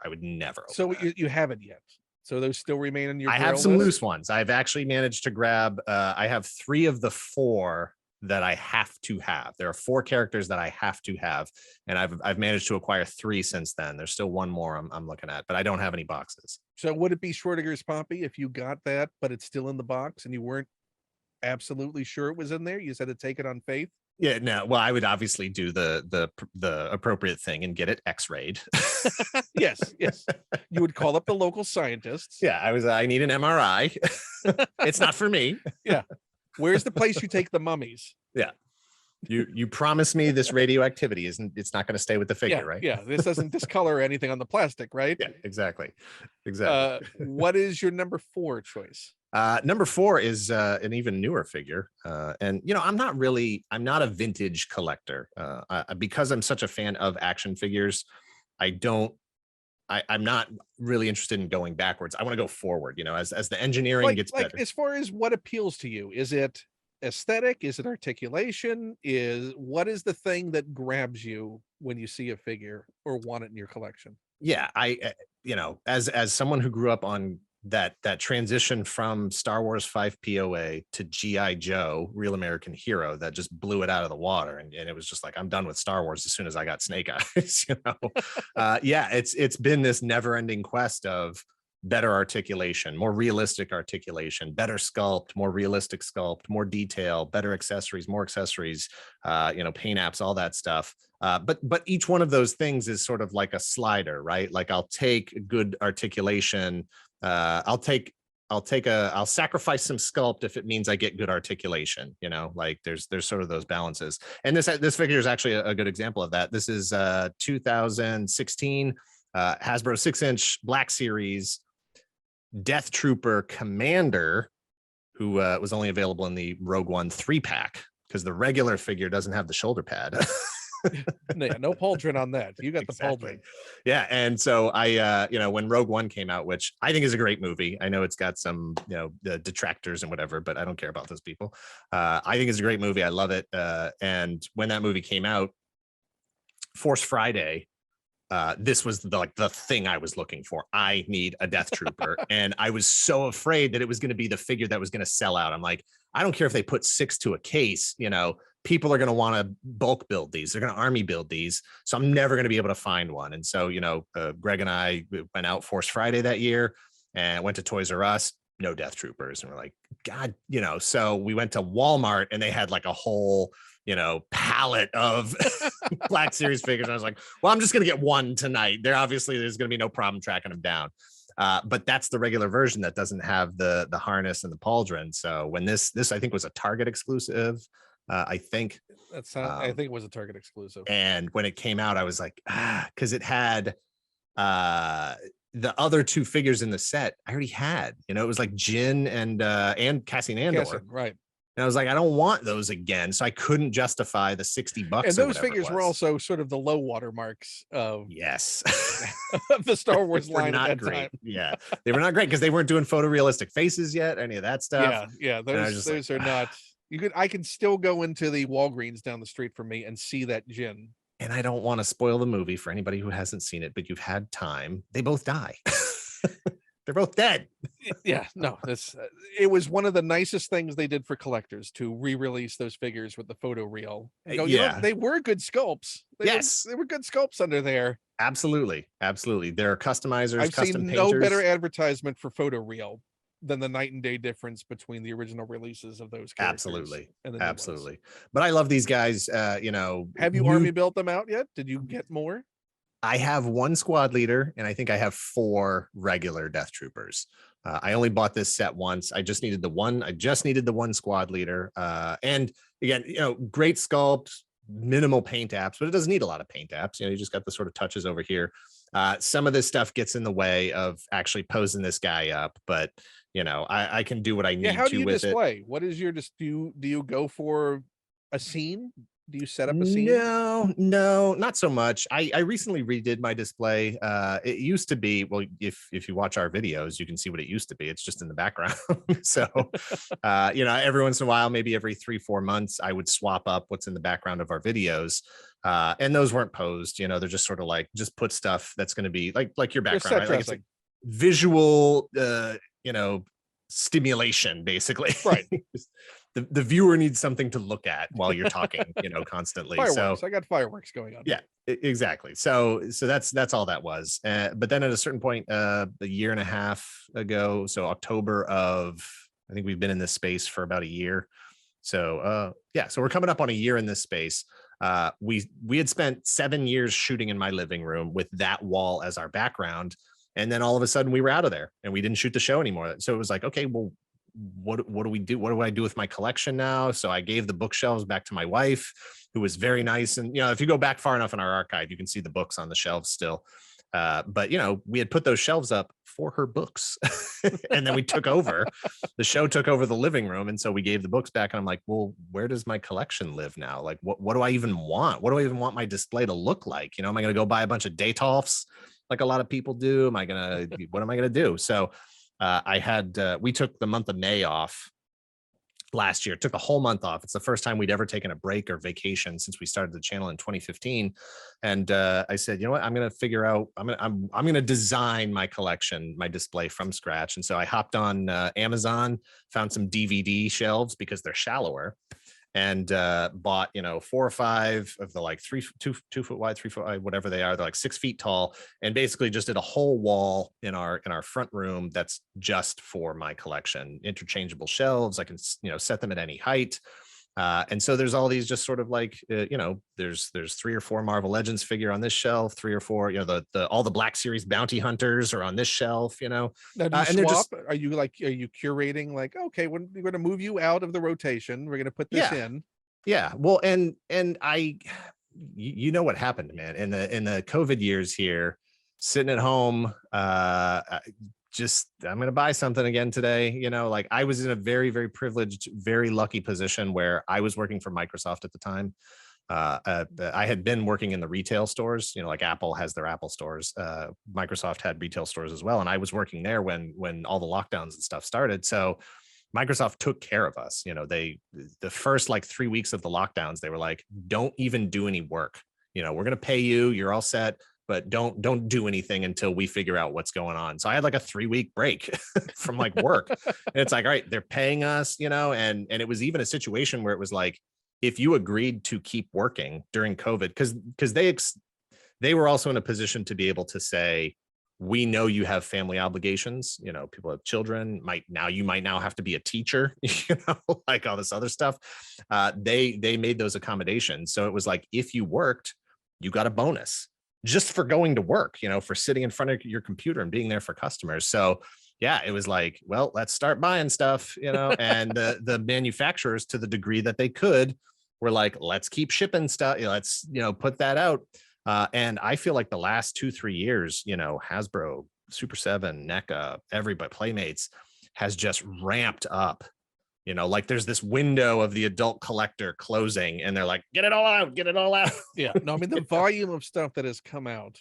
so you haven't yet. So those still remain in your I have some loose ones. I've actually managed to grab, I have 3 of the 4 that I have to have. There are 4 characters that I have to have, and I've managed to acquire 3 since then. There's still 1 more I'm looking at, but I don't have any boxes. So would it be Schrodinger's Poppy if you got that, but it's still in the box and you weren't absolutely sure it was in there? You said to take it on faith. Yeah, no. Well, I would obviously do the appropriate thing and get it X-rayed. Yes. You would call up the local scientists. Yeah, I need an MRI. It's not for me. Yeah. Where's the place you take the mummies? Yeah. You promise me this radioactivity it's not going to stay with the figure, right? Yeah. This doesn't discolor anything on the plastic, right? Yeah, exactly. What is your number 4 choice? Number 4 is an even newer figure. And you know, I'm not a vintage collector. Because I'm such a fan of action figures, I'm not really interested in going backwards. I want to go forward, you know, as the engineering gets better. As far as what appeals to you, is it aesthetic? Is it articulation? What is the thing that grabs you when you see a figure or want it in your collection? Yeah, you know, as someone who grew up on that transition from Star Wars 5 POA to GI Joe, Real American Hero, that just blew it out of the water, and it was just like, I'm done with Star Wars as soon as I got Snake Eyes. You know, yeah, it's been this never-ending quest of better articulation, more realistic articulation, better sculpt, more realistic sculpt, more detail, better accessories, more accessories, you know, paint apps, all that stuff. But each one of those things is sort of like a slider, right? Like I'll take good articulation. I'll sacrifice some sculpt if it means I get good articulation, you know, like there's sort of those balances. And this figure is actually a good example of that. This is 2016 Hasbro 6-inch Black Series Death Trooper Commander, who was only available in the Rogue One 3-pack because the regular figure doesn't have the shoulder pad. No pauldron on that. You got Exactly. The pauldron. Yeah. And so I, you know, when Rogue One came out, which I think is a great movie, I know it's got some, you know, the detractors and whatever, but I don't care about those people. I think it's a great movie. I love it. And when that movie came out, Force Friday, this was the thing I was looking for. I need a Death Trooper. And I was so afraid that it was going to be the figure that was going to sell out. I'm like, I don't care if they put 6 to a case, you know, people are going to want to bulk build these. They're going to army build these. So I'm never going to be able to find one. And so, you know, Greg and I went out Force Friday that year and went to Toys R Us, no Death Troopers. And we're like, God, so we went to Walmart and they had like a whole, palette of Black Series figures. And I was like, well, I'm just going to get one tonight. There's going to be no problem tracking them down. But that's the regular version that doesn't have the harness and the pauldron. So when this I think was a Target exclusive, I think. I think it was a Target exclusive. And when it came out, I was like, because it had the other two figures in the set I already had. It was like Jin and Cassian Andor. Right. And I was like, I don't want those again. So I couldn't justify the $60. And those figures were also sort of the low water marks of yes of the Star Wars line at that great. time. Yeah, they were not great because they weren't doing photorealistic faces yet, any of that stuff. Yeah. Those are not. I can still go into the Walgreens down the street from me and see that Jin. And I don't want to spoil the movie for anybody who hasn't seen it, but you've had time. They both die. They're both dead. Yeah, no, it was one of the nicest things they did for collectors to re-release those figures with the photo reel. They were good sculpts. They were good sculpts under there. Absolutely. There are customizers. I've custom seen painters. no better advertisement for photo reel than the night and day difference between the original releases of those characters. Absolutely. But I love these guys. Have you army built them out yet? Did you get more? I have one squad leader, and I think I have 4 regular Death Troopers. I only bought this set once. I just needed the one squad leader. And again, great sculpt, minimal paint apps, but it doesn't need a lot of paint apps. You just got the sort of touches over here. Some of this stuff gets in the way of actually posing this guy up, but I can do what I need to with it. How do you display? What is your do you go for a scene? Do you set up a scene? No, not so much. I recently redid my display. It used to be, well, if you watch our videos, you can see what it used to be. It's just in the background. So, every once in a while, maybe every 3-4 months, I would swap up what's in the background of our videos. And those weren't posed, they're just sort of like, just put stuff that's going to be like your background, right? Like it's like visual, stimulation, basically. Right. The viewer needs something to look at while you're talking, constantly. Fireworks. I got fireworks going on. Yeah, exactly. So that's all that was. But then at a certain point, a year and a half ago, so October of, I think we've been in this space for about a year. So so we're coming up on a year in this space. We had spent 7 years shooting in my living room with that wall as our background. And then all of a sudden we were out of there and we didn't shoot the show anymore. So it was like, okay, well, what do we do? What do I do with my collection now? So I gave the bookshelves back to my wife, who was very nice. And, if you go back far enough in our archive, you can see the books on the shelves still. But, we had put those shelves up for her books. And then we took over. The show took over the living room. And so we gave the books back. And I'm like, well, where does my collection live now? Like, what do I even want? What do I even want my display to look like? Am I going to go buy a bunch of Detolfs like a lot of people do? What am I going to do? So we took the month of May off last year, took a whole month off. It's the first time we'd ever taken a break or vacation since we started the channel in 2015. And I said, you know what, I'm going to figure out, I'm going to design my collection, my display from scratch. And so I hopped on Amazon, found some DVD shelves because they're shallower, and bought 4 or 5 of the like 2 foot wide, 3 foot wide, whatever they are. They're like 6 feet tall, and basically just did a whole wall in our front room that's just for my collection. Interchangeable shelves. I can set them at any height. And so there's all these just sort of like, there's 3 or 4 Marvel Legends figure on this shelf, 3 or 4, all the Black Series bounty hunters are on this shelf, Now, do you swap? Are you curating like, okay, we're going to move you out of the rotation, we're going to put this in? Yeah. Well, and I, what happened, man, in the COVID years here, sitting at home, I'm going to buy something again today. Like I was in a very, very privileged, very lucky position where I was working for Microsoft at the time. I had been working in the retail stores, like Apple has their Apple stores. Microsoft had retail stores as well. And I was working there when all the lockdowns and stuff started. So Microsoft took care of us. The first like 3 weeks of the lockdowns, they were like, don't even do any work. We're going to pay you. You're all set. But don't do anything until we figure out what's going on. So I had like a 3-week break from like work. And it's like, all right, they're paying us, and it was even a situation where it was like, if you agreed to keep working during COVID, because they were also in a position to be able to say, we know you have family obligations, people have children, you might now have to be a teacher, like all this other stuff. They made those accommodations. So it was like, if you worked, you got a bonus just for going to work, for sitting in front of your computer and being there for customers. So yeah, it was like, well, let's start buying stuff, and the manufacturers, to the degree that they could, were like, let's keep shipping stuff. Let's, put that out. And I feel like the last 2-3 years, Hasbro, Super 7, NECA, everybody, Playmates has just ramped up. Like there's this window of the adult collector closing, and they're like, get it all out, get it all out. Yeah, no, I mean, the volume of stuff that has come out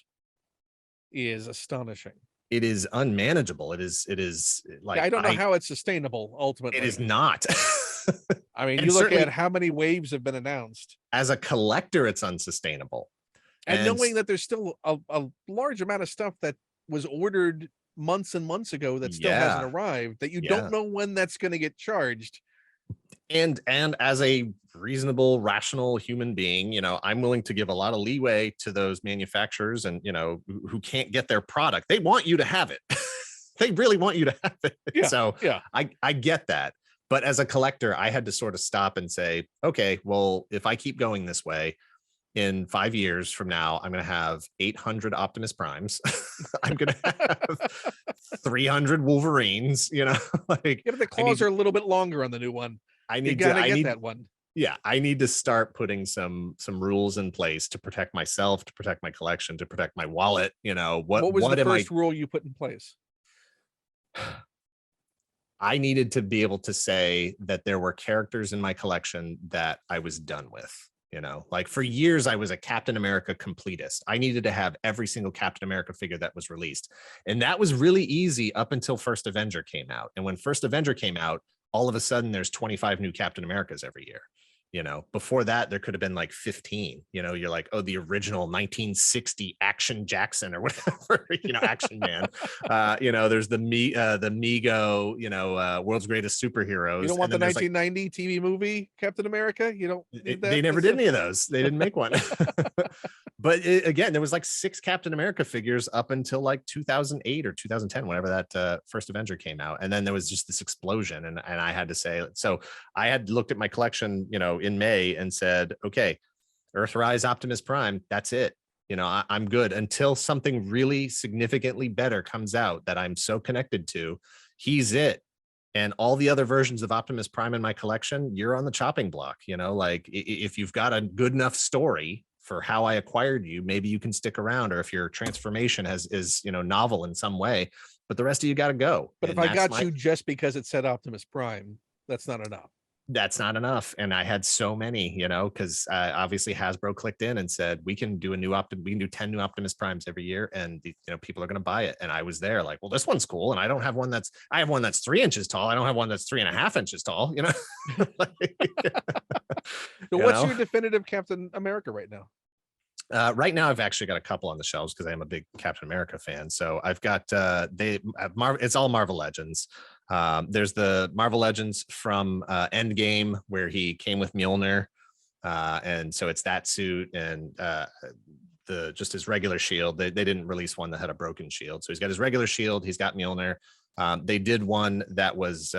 is astonishing. It is unmanageable. It is like, Yeah, I don't know how it's sustainable ultimately. It is not. I mean, you look at how many waves have been announced. As a collector, it's unsustainable. And knowing that there's still a large amount of stuff that was ordered months and months ago that still hasn't arrived, that you don't know when that's going to get charged. And as a reasonable, rational human being, I'm willing to give a lot of leeway to those manufacturers and, who can't get their product. They want you to have it. They really want you to have it. Yeah, so yeah. I get that. But as a collector, I had to sort of stop and say, okay, well, if I keep going this way, in 5 years from now, I'm going to have 800 Optimus Primes. I'm going to have 300 Wolverines, like the claws are a little bit longer on the new one. I need that one. Yeah, I need to start putting some rules in place to protect myself, to protect my collection, to protect my wallet. What was the first rule you put in place? I needed to be able to say that there were characters in my collection that I was done with. Like for years, I was a Captain America completist. I needed to have every single Captain America figure that was released. And that was really easy up until First Avenger came out. And when First Avenger came out, all of a sudden there's 25 new Captain Americas every year. Before that, there could have been like 15. You're like, oh, the original 1960 Action Jackson or whatever, Action Man. There's the Mego, World's Greatest Superheroes. You don't want the 1990 TV movie Captain America? You don't need that? They never did any of those. They didn't make one. But again, there was like 6 Captain America figures up until like 2008 or 2010, whenever that first Avenger came out. And then there was just this explosion. And I had to say, so I had looked at my collection, in May and said, okay, Earthrise Optimus Prime, that's it. I'm good until something really significantly better comes out that I'm so connected to. He's it. And all the other versions of Optimus Prime in my collection, you're on the chopping block. Like if you've got a good enough story for how I acquired you, maybe you can stick around, or if your transformation is novel in some way, but the rest of you got to go. But if I got you just because it said Optimus Prime, that's not enough. That's not enough. And I had so many, because obviously Hasbro clicked in and said, we can do 10 new Optimus Primes every year. And, people are going to buy it. And I was there like, well, this one's cool. And I have one that's 3 inches tall. I don't have one that's 3.5 inches tall, So what's your definitive Captain America right now? Right now, I've actually got a couple on the shelves because I am a big Captain America fan. So I've got it's all Marvel Legends. There's the Marvel Legends from Endgame where he came with Mjolnir, and so it's that suit and just his regular shield. They didn't release one that had a broken shield, so he's got his regular shield. He's got Mjolnir. They did one that was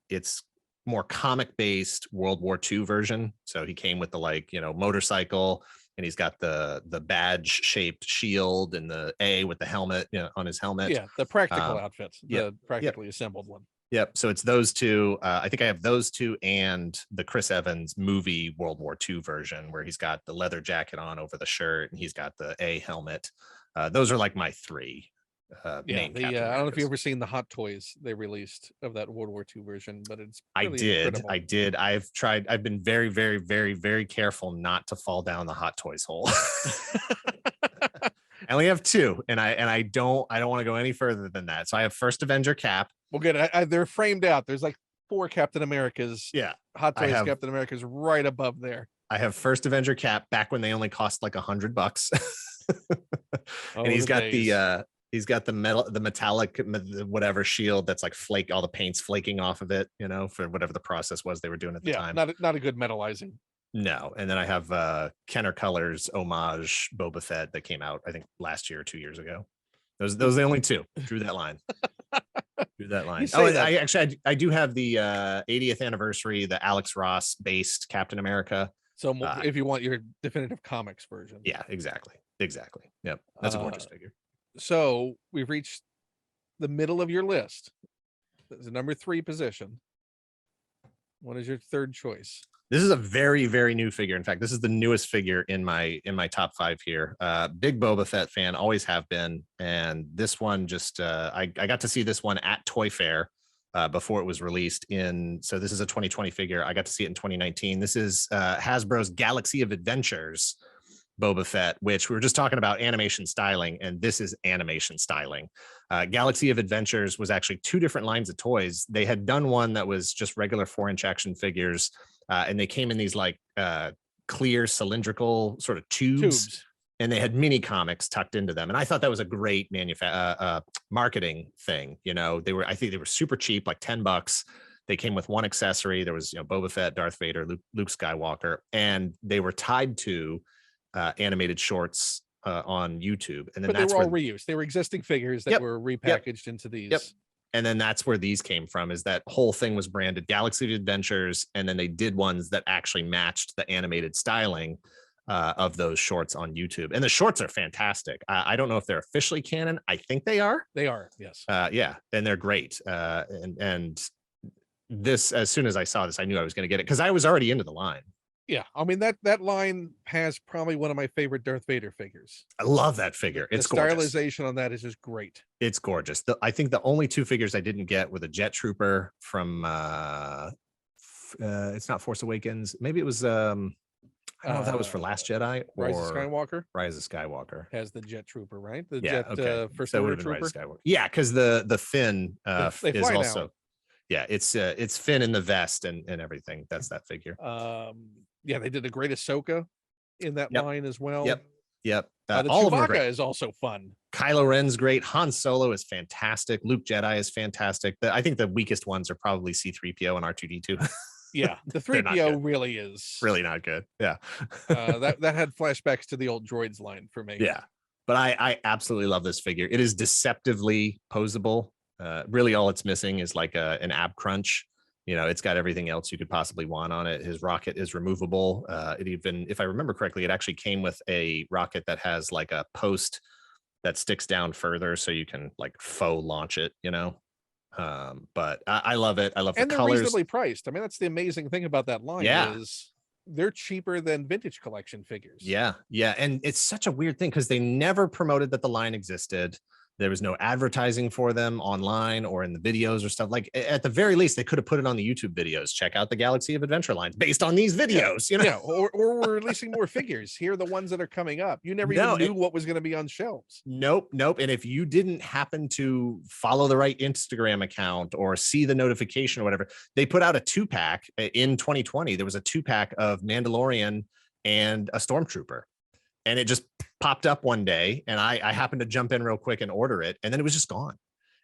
it's more comic based World War II version. So he came with the motorcycle. And he's got the badge shaped shield and the A with the helmet on his helmet. Yeah, the practical outfits, the practically assembled one. Yep. So it's those two. I think I have those two and the Chris Evans movie World War II version where he's got the leather jacket on over the shirt and he's got the A helmet. Those are like my 3. I don't know if you've ever seen the Hot Toys they released of that World War II version, but it's incredible. I did. I've been very, very, very, very careful not to fall down the Hot Toys hole. I only have 2, and I don't want to go any further than that. So I have First Avenger Cap. Well, good. They're framed out. There's like 4 Captain Americas. Yeah, Hot Toys Captain Americas right above there. I have First Avenger Cap back when they only cost like $100. And he's got the metallic, whatever shield that's like all the paint's flaking off of it, for whatever the process was they were doing at the time. Not a good metallizing. No. And then I have Kenner Colors homage Boba Fett that came out, I think last year or 2 years ago. Those are the only two. Drew that line. Drew that line. I do have the 80th anniversary, the Alex Ross based Captain America. So if you want your definitive comics version. Yeah, exactly. Yep. That's a gorgeous figure. So we've reached the middle of your list. That's the number 3 position. What is your third choice? This is a very, very new figure. In fact, this is the newest figure in my top 5 here. Big Boba Fett fan, always have been. And this one just I got to see this one at Toy Fair before it was released so this is a 2020 figure. I got to see it in 2019. This is Hasbro's Galaxy of Adventures Boba Fett, which we were just talking about animation styling, and this is animation styling. Galaxy of Adventures was actually 2 different lines of toys. They had done one that was just regular 4-inch action figures, and they came in these like clear cylindrical sort of tubes, and they had mini comics tucked into them. And I thought that was a great marketing thing. I think they were super cheap, like $10. They came with one accessory. There was, Boba Fett, Darth Vader, Luke Skywalker, and they were tied to animated shorts on YouTube. And then they were all reused. They were existing figures that were repackaged into these. Yep. And then that's where these came from, is that whole thing was branded Galaxy of Adventures. And then they did ones that actually matched the animated styling of those shorts on YouTube. And the shorts are fantastic. I don't know if they're officially canon. I think they are. They are, yes. Yeah. And they're great. And this, as soon as I saw this, I knew I was going to get it because I was already into the line. Yeah, I mean that line has probably one of my favorite Darth Vader figures. I love that figure. It's gorgeous. Stylization on that is just great. It's gorgeous. I think the only 2 figures I didn't get were the Jet Trooper from it's not Force Awakens. Maybe it was I don't know if that was for Last Jedi or Rise of Skywalker. Rise of Skywalker has the Jet Trooper, right? The Jet First Order Trooper. Yeah, because the fin is also now. Yeah, it's Finn in the vest and everything. That's that figure. Yeah, they did the Great Ahsoka in that line as well. Yep. The all Chewbacca of them is also fun. Kylo Ren's great. Han Solo is fantastic. Luke Jedi is fantastic. I think the weakest ones are probably C-3PO and R2-D2. Yeah, the 3PO really is really not good. Yeah. that had flashbacks to the old droids line for me. Yeah, but I absolutely love this figure. It is deceptively posable. Really all it's missing is like an ab crunch. It's got everything else you could possibly want on it. His rocket is removable. It even, if I remember correctly, it actually came with a rocket that has like a post that sticks down further so you can like faux launch it, but I love it. I love the colors. And they're reasonably priced. I mean, that's the amazing thing about that line is they're cheaper than vintage collection figures. Yeah. And it's such a weird thing because they never promoted that the line existed. There was no advertising for them online or in the videos or stuff. Like at the very least, they could have put it on the YouTube videos. Check out the Galaxy of Adventure lines based on these videos. Yeah, or we're releasing more figures. Here are the ones that are coming up. You never even knew what was going to be on shelves. Nope. And if you didn't happen to follow the right Instagram account or see the notification or whatever, they put out a 2-pack in 2020. There was a 2-pack of Mandalorian and a Stormtrooper. And it just popped up one day and I happened to jump in real quick and order it. And then it was just gone.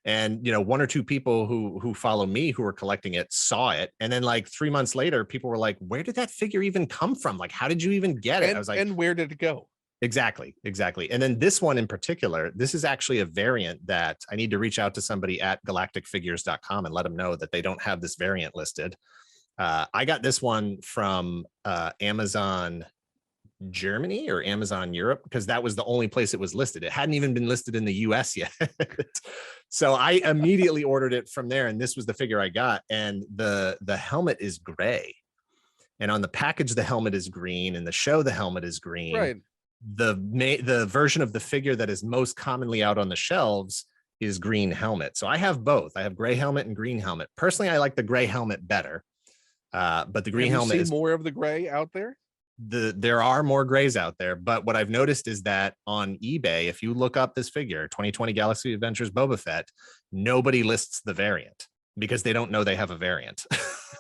And, 1 or 2 people who follow me who were collecting it saw it. And then like 3 months later, people were like, where did that figure even come from? Like, how did you even get it? I was like, and where did it go? Exactly. And then this one in particular, this is actually a variant that I need to reach out to somebody at galacticfigures.com and let them know that they don't have this variant listed. I got this one from Amazon Germany or Amazon Europe because that was the only place it was listed. It hadn't even been listed in the US yet. So I immediately ordered it from there, and this was the figure I got. And the helmet is gray, and on the package the helmet is green, and the show the helmet is green. Right. The version of the figure that is most commonly out on the shelves is green helmet. So I have both. I have gray helmet and green helmet. Personally, I like the gray helmet better. But the green helmet is more of the gray out there. There are more grays out there, but what I've noticed is that on eBay, if you look up this figure, 2020 Galaxy Adventures Boba Fett, nobody lists the variant because they don't know they have a variant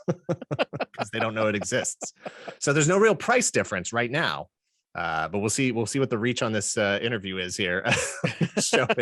because they don't know it exists. So there's no real price difference right now. But we'll see what the reach on this interview is here. Don't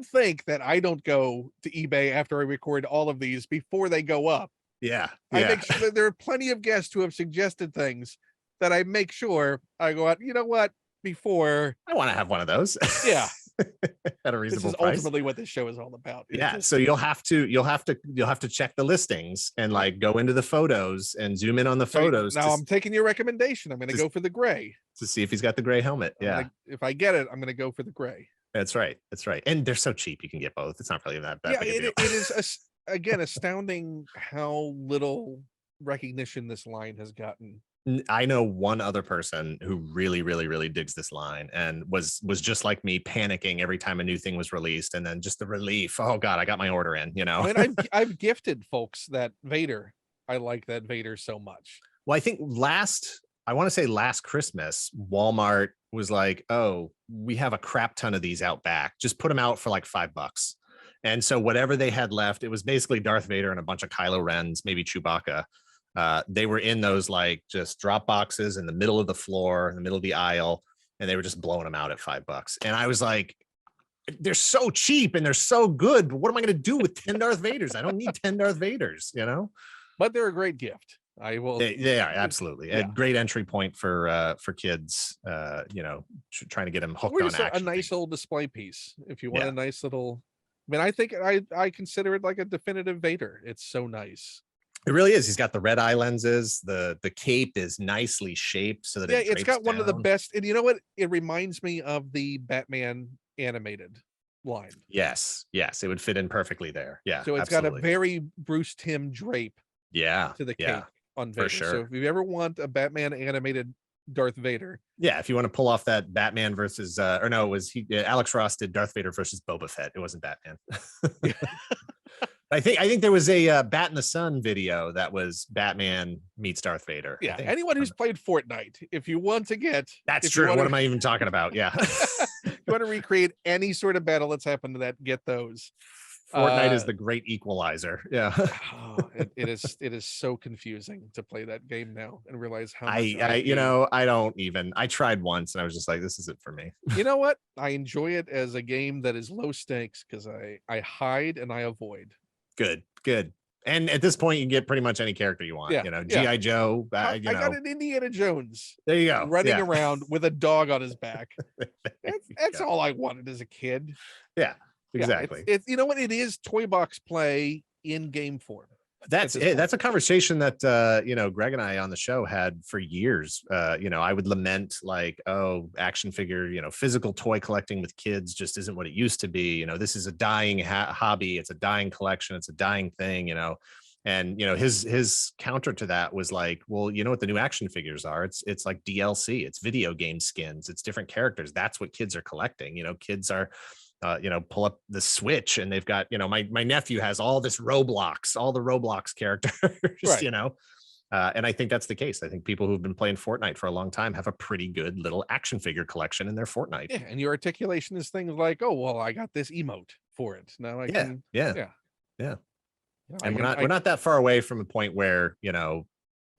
think that I don't go to eBay after I record all of these before they go up. Yeah. I make sure that there are plenty of guests who have suggested things that I make sure I go out, you know what, before I want to have one of those. Yeah. at a This reasonable is price. ultimately what this show is all about. It's Yeah, just- so you'll have to check the listings and like go into the photos and zoom in on the so photos now I'm taking your recommendation. I'm going to to- go for the gray. to see if he's got the gray helmet. Yeah, If I get it, I'm going to go for the gray. that's right. That's right. And they're so cheap, you can get both. It's not really that big a deal. It is again astounding how little recognition this line has gotten. I know one other person who really, really, really digs this line and was just like me, panicking every time a new thing was released, and then just the relief. Oh God, I got my order in. You know, I mean, I've gifted folks that Vader. I like that Vader so much. Well, I think I want to say last Christmas, Walmart was like, "Oh, we have a crap ton of these out back. Just put them out for like $5." And so whatever they had left, it was basically Darth Vader and a bunch of Kylo Rens, maybe Chewbacca. They were in those like just drop boxes in the middle of the floor, in the middle of the aisle, and they were just blowing them out at $5. And I was like, they're so cheap and they're so good, but what am I going to do with 10 Darth Vaders? I don't need 10 Darth Vaders, you know? But they're a great gift. I will. They are absolutely Yeah. a great entry point for kids. You know, trying to get them hooked Or on just a action. nice little display piece. If you want Yeah. a nice little, I mean, I think I consider it like a definitive Vader. It's so nice. It really is. He's got the red eye lenses. The cape is nicely shaped so that Yeah, it it's got drapes one of the down. best. And you know what? It reminds me of the Batman animated line. Yes, it would fit in perfectly there. Yeah, So it's absolutely. got a very Bruce Timm drape yeah to the cape yeah on for Vader. sure. So if you ever want a Batman animated Darth Vader, yeah. If you want to pull off that Batman versus or no, it was Alex Ross did Darth Vader versus Boba Fett. It wasn't Batman. I think there was a Bat in the Sun video that was Batman meets Darth Vader. yeah, anyone who's played Fortnite, if you want to get That's if you true. wanna- What am I even talking about? Yeah. you want to recreate any sort of battle that's happened to that, get those. Fortnite is the great equalizer. Yeah. Oh, it is so confusing to play that game now and realize how much I tried once and I was just like, this isn't for me. you know what? I enjoy it as a game that is low stakes because I hide and I avoid. Good. And at this point, you can get pretty much any character you want. Yeah, You know, yeah. G.I. Joe. I got an Indiana Jones There you go. running Yeah. around with a dog on his back. That's Yeah. all I wanted as a kid. Yeah, Yeah, exactly. it's you know what? It is toy box play in game form. That's this it. point. That's a conversation that Greg and I on the show had for years. I would lament like, oh, action figure, physical toy collecting with kids just isn't what it used to be. This is a dying hobby. It's a dying collection. It's a dying thing. And his counter to that was like, well, you know what the new action figures are? It's like DLC. It's video game skins. It's different characters. That's what kids are collecting. Kids are. Pull up the Switch and they've got, my nephew has all the Roblox characters, Right. And I think that's the case. I think people who've been playing Fortnite for a long time have a pretty good little action figure collection in their Fortnite. Yeah, and your articulation is things like, oh, well, I got this emote for it. Now I can, Yeah. And we're not that far away from a point where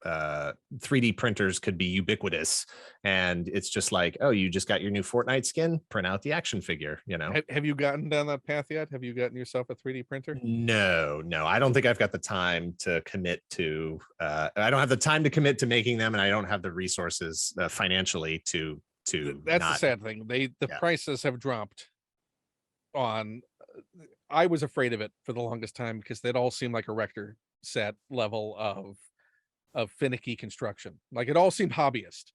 3D printers could be ubiquitous, and it's just like, oh, you just got your new Fortnite skin, print out the action figure. Have you gotten down that path yet? Have you gotten yourself a 3D printer? No, I don't think I've got the time to commit to. I don't have the time to commit to making them, and I don't have the resources financially to. That's the sad thing. The prices have dropped. I was afraid of it for the longest time because they'd all seem like a Rector set level of finicky construction. Like it all seemed hobbyist.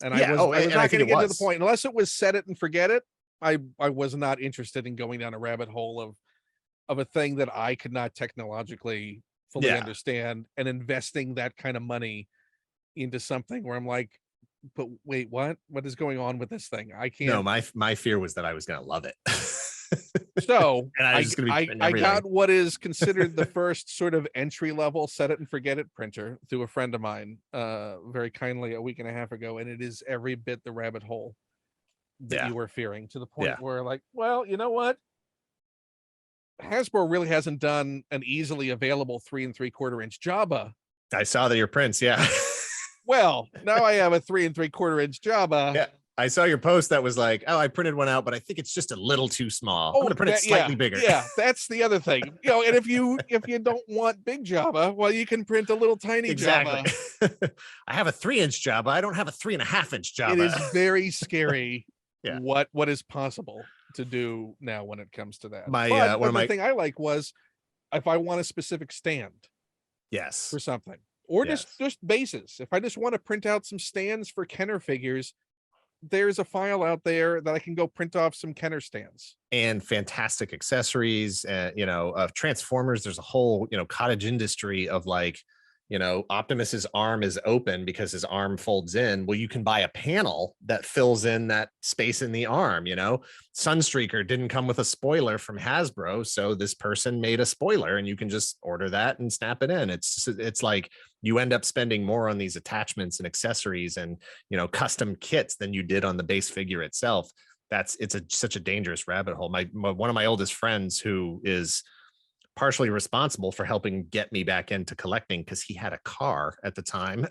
And I was not going to get to the point unless it was set it and forget it. I was not interested in going down a rabbit hole of a thing that I could not technologically fully understand and investing that kind of money into something where I'm like, but wait, what is going on with this thing? I can't. No, my fear was that I was going to love it. So and I got what is considered the first sort of entry level set it and forget it printer through a friend of mine very kindly a week and a half ago, and it is every bit the rabbit hole that you were fearing, to the point where like, well, you know what, Hasbro really hasn't done an easily available 3 3/4 inch Jabba. I saw that your prints, Well, now I have a 3 3/4 inch Jabba. Yeah. I saw your post that was like, oh, I printed one out, but I think it's just a little too small. I'm gonna print it slightly bigger. Yeah, that's the other thing. And if you don't want big Jabba, well, you can print a little tiny Jabba. I have a 3-inch Jabba. I don't have a 3.5-inch Jabba. It is very scary what is possible to do now when it comes to that. My But one of the my thing I like was if I want a specific stand yes. for something, or Yes. just bases. If I just want to print out some stands for Kenner figures, there's a file out there that I can go print off some Kenner stands. And fantastic accessories, you know, of Transformers. There's a whole, you know, cottage industry of like, you know, Optimus's arm is open because his arm folds in. Well, you can buy a panel that fills in that space in the arm. You know, Sunstreaker didn't come with a spoiler from Hasbro, so this person made a spoiler, and you can just order that and snap it in. It's like you end up spending more on these attachments and accessories and, you know, custom kits than you did on the base figure itself. It's such a dangerous rabbit hole. One of my oldest friends, who is partially responsible for helping get me back into collecting, because he had a car at the time.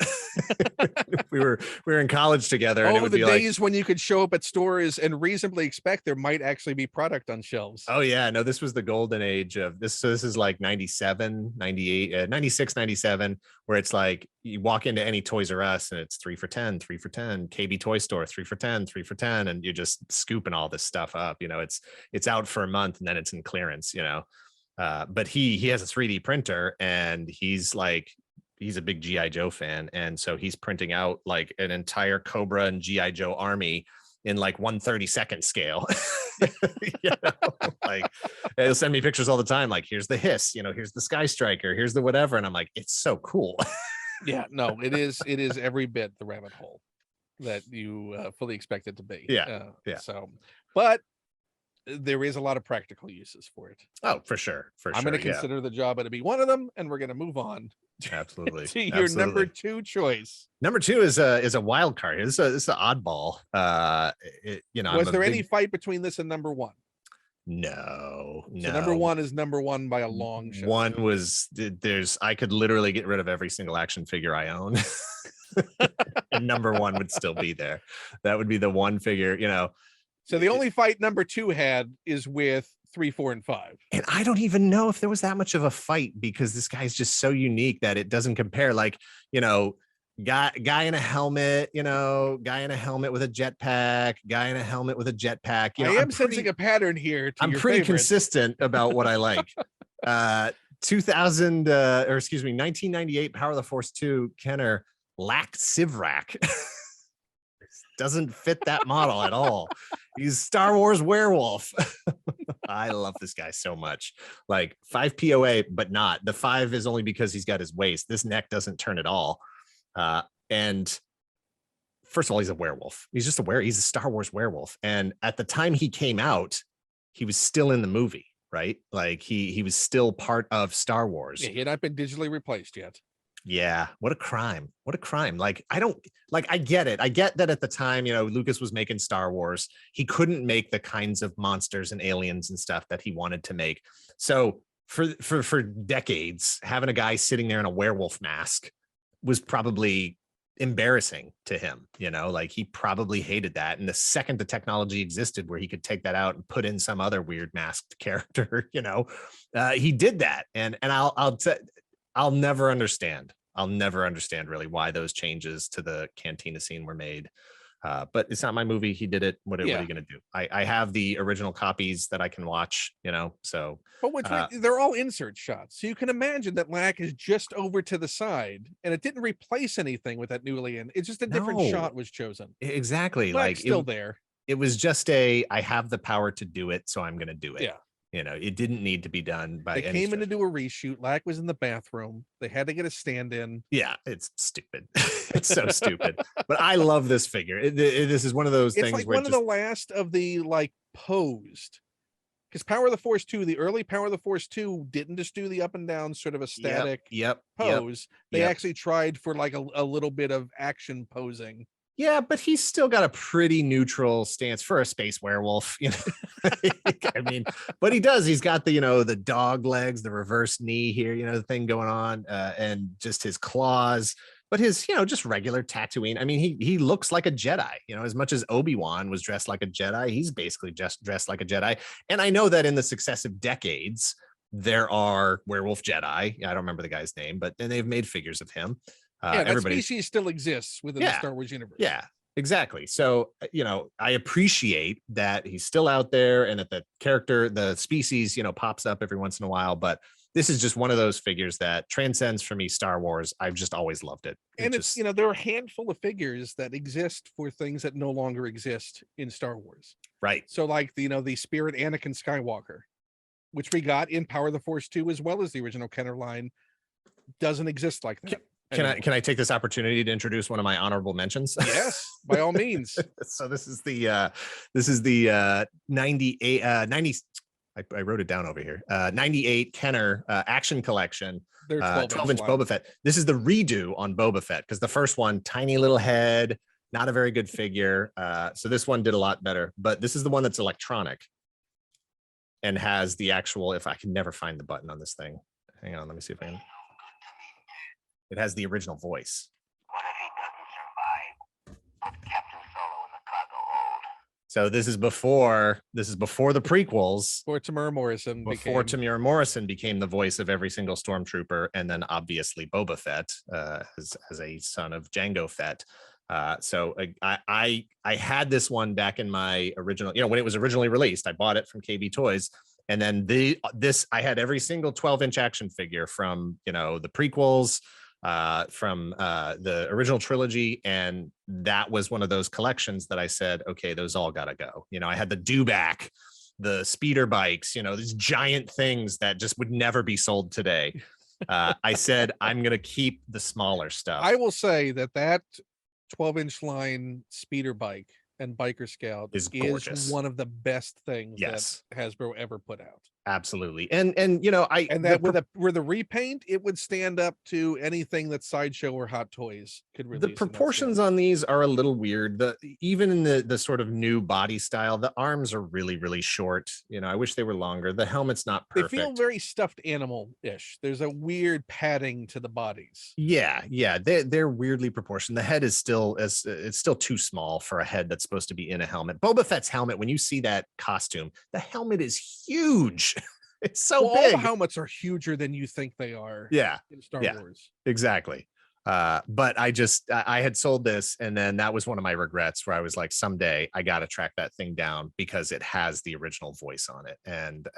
we were in college together, and it would the be days when you could show up at stores and reasonably expect there might actually be product on shelves. Oh yeah, no, this was the golden age of this. So this is like 97, 98, 96, 97, where it's like you walk into any Toys R Us and it's 3 for 10, 3 for 10, KB Toy Store, 3 for 10, 3 for 10. And you're just scooping all this stuff up. You know, it's out for a month and then it's in clearance, you know. But he has a 3D printer, and he's a big GI Joe fan, and so he's printing out like an entire Cobra and GI Joe army in like 1/32 scale. You know, like he'll send me pictures all the time, like here's the Hiss, you know, here's the Sky Striker, here's the whatever, and I'm like, it's so cool. Yeah, no, it is every bit the rabbit hole that you fully expect it to be. Yeah. So, but there is a lot of practical uses for it. Oh, for sure. I'm going to consider the Jabba to be one of them, and we're going to move on. Absolutely. To your number 2 choice. Number 2 is a wild card. It's an oddball. You know, was there any fight between this and number 1? No. So number 1 is number 1 by a long shot. One was I could literally get rid of every single action figure I own. And number 1 would still be there. That would be the one figure, you know. So the only fight number 2 had is with 3, 4, and 5. And I don't even know if there was that much of a fight, because this guy's just so unique that it doesn't compare. Like, you know, guy in a helmet, you know, guy in a helmet with a jetpack, guy in a helmet with a jetpack. You know, I am sensing a pattern here. I'm pretty consistent about what I like. 1998 Power of the Force 2 Kenner lacked Sivrak. Doesn't fit that model at all. He's Star Wars Werewolf. I love this guy so much. Like 5 POA, but not. The 5 is only because he's got his waist. This neck doesn't turn at all. And first of all, he's a werewolf. He's just he's a Star Wars werewolf. And at the time he came out, he was still in the movie, right? Like he was still part of Star Wars. Yeah, he had not been digitally replaced yet. Yeah, what a crime. Like, I get it. I get that at the time, you know, Lucas was making Star Wars. He couldn't make the kinds of monsters and aliens and stuff that he wanted to make. So for decades, having a guy sitting there in a werewolf mask was probably embarrassing to him, you know, like he probably hated that. And the second the technology existed where he could take that out and put in some other weird masked character, you know, he did that. And I'll never understand. I'll never understand really why those changes to the cantina scene were made. But it's not my movie. He did it. What are you going to do? I have the original copies that I can watch, you know, so. But they're all insert shots. So you can imagine that Lack is just over to the side, and it didn't replace anything with that new alien. It's just a different shot was chosen. Exactly. Lack's like still there. It was just I have the power to do it, so I'm going to do it. Yeah. You know, it didn't need to be done by. They came in to do a reshoot. Lack was in the bathroom. They had to get a stand-in. Yeah, it's stupid. It's so stupid. But I love this figure. This is one of those things. It's like one of the last of the like posed. Because Power of the Force 2, the early Power of the Force 2 didn't just do the up and down sort of a static pose. They actually tried for like a little bit of action posing. Yeah, but he's still got a pretty neutral stance for a space werewolf, you know. I mean, but he does. He's got the, you know, the dog legs, the reverse knee here, you know, the thing going on, and just his claws. But his, you know, just regular Tatooine. I mean, he looks like a Jedi, you know, as much as Obi-Wan was dressed like a Jedi, he's basically just dressed like a Jedi. And I know that in the successive decades, there are werewolf Jedi. I don't remember the guy's name, but then they've made figures of him. That species still exists within the Star Wars universe. Yeah. Exactly. So, I appreciate that he's still out there and that the character, the species, pops up every once in a while. But this is just one of those figures that transcends for me Star Wars. I've just always loved it. It And it's, just, there are a handful of figures that exist for things that no longer exist in Star Wars. right. So like the spirit Anakin Skywalker, which we got in Power of the Force 2, as well as the original Kenner line, doesn't exist like that. Can I take this opportunity to introduce one of my honorable mentions? Yes, by all means. So this is the 98 90 I wrote it down over here. 98 Kenner action collection. They're 12-inch Boba Fett. This is the redo on Boba Fett because the first one, tiny little head, not a very good figure. So this one did a lot better, but this is the one that's electronic and has the actual, if I can never find the button on this thing. Hang on, let me see if I can. It has the original voice. What if he doesn't survive? Put Captain Solo in the cargo hold. So this is before the prequels. Before Tamura Morrison became the voice of every single stormtrooper, and then obviously Boba Fett as a son of Jango Fett. So I had this one back in my original, when it was originally released. I bought it from KB Toys. And then I had every single 12-inch action figure from, the prequels, from the original trilogy. And that was one of those collections that I said, okay, those all gotta go. I had the dewback, the speeder bikes, these giant things that just would never be sold today. I said, I'm going to keep the smaller stuff. I will say that 12-inch line speeder bike and biker scout is gorgeous. One of the best things yes. that Hasbro ever put out. Absolutely. And with a repaint, it would stand up to anything that Sideshow or Hot Toys could release. The proportions on these are a little weird. Even in the sort of new body style, the arms are really, really short. I wish they were longer. The helmet's not perfect. They feel very stuffed animal-ish. There's a weird padding to the bodies. Yeah. They're weirdly proportioned. The head is still too small for a head that's supposed to be in a helmet. Boba Fett's helmet, when you see that costume, the helmet is huge. It's so big. All the helmets are huger than you think they are. Yeah. In Star Wars. Exactly. But I had sold this, and then that was one of my regrets where I was like, someday I got to track that thing down because it has the original voice on it. And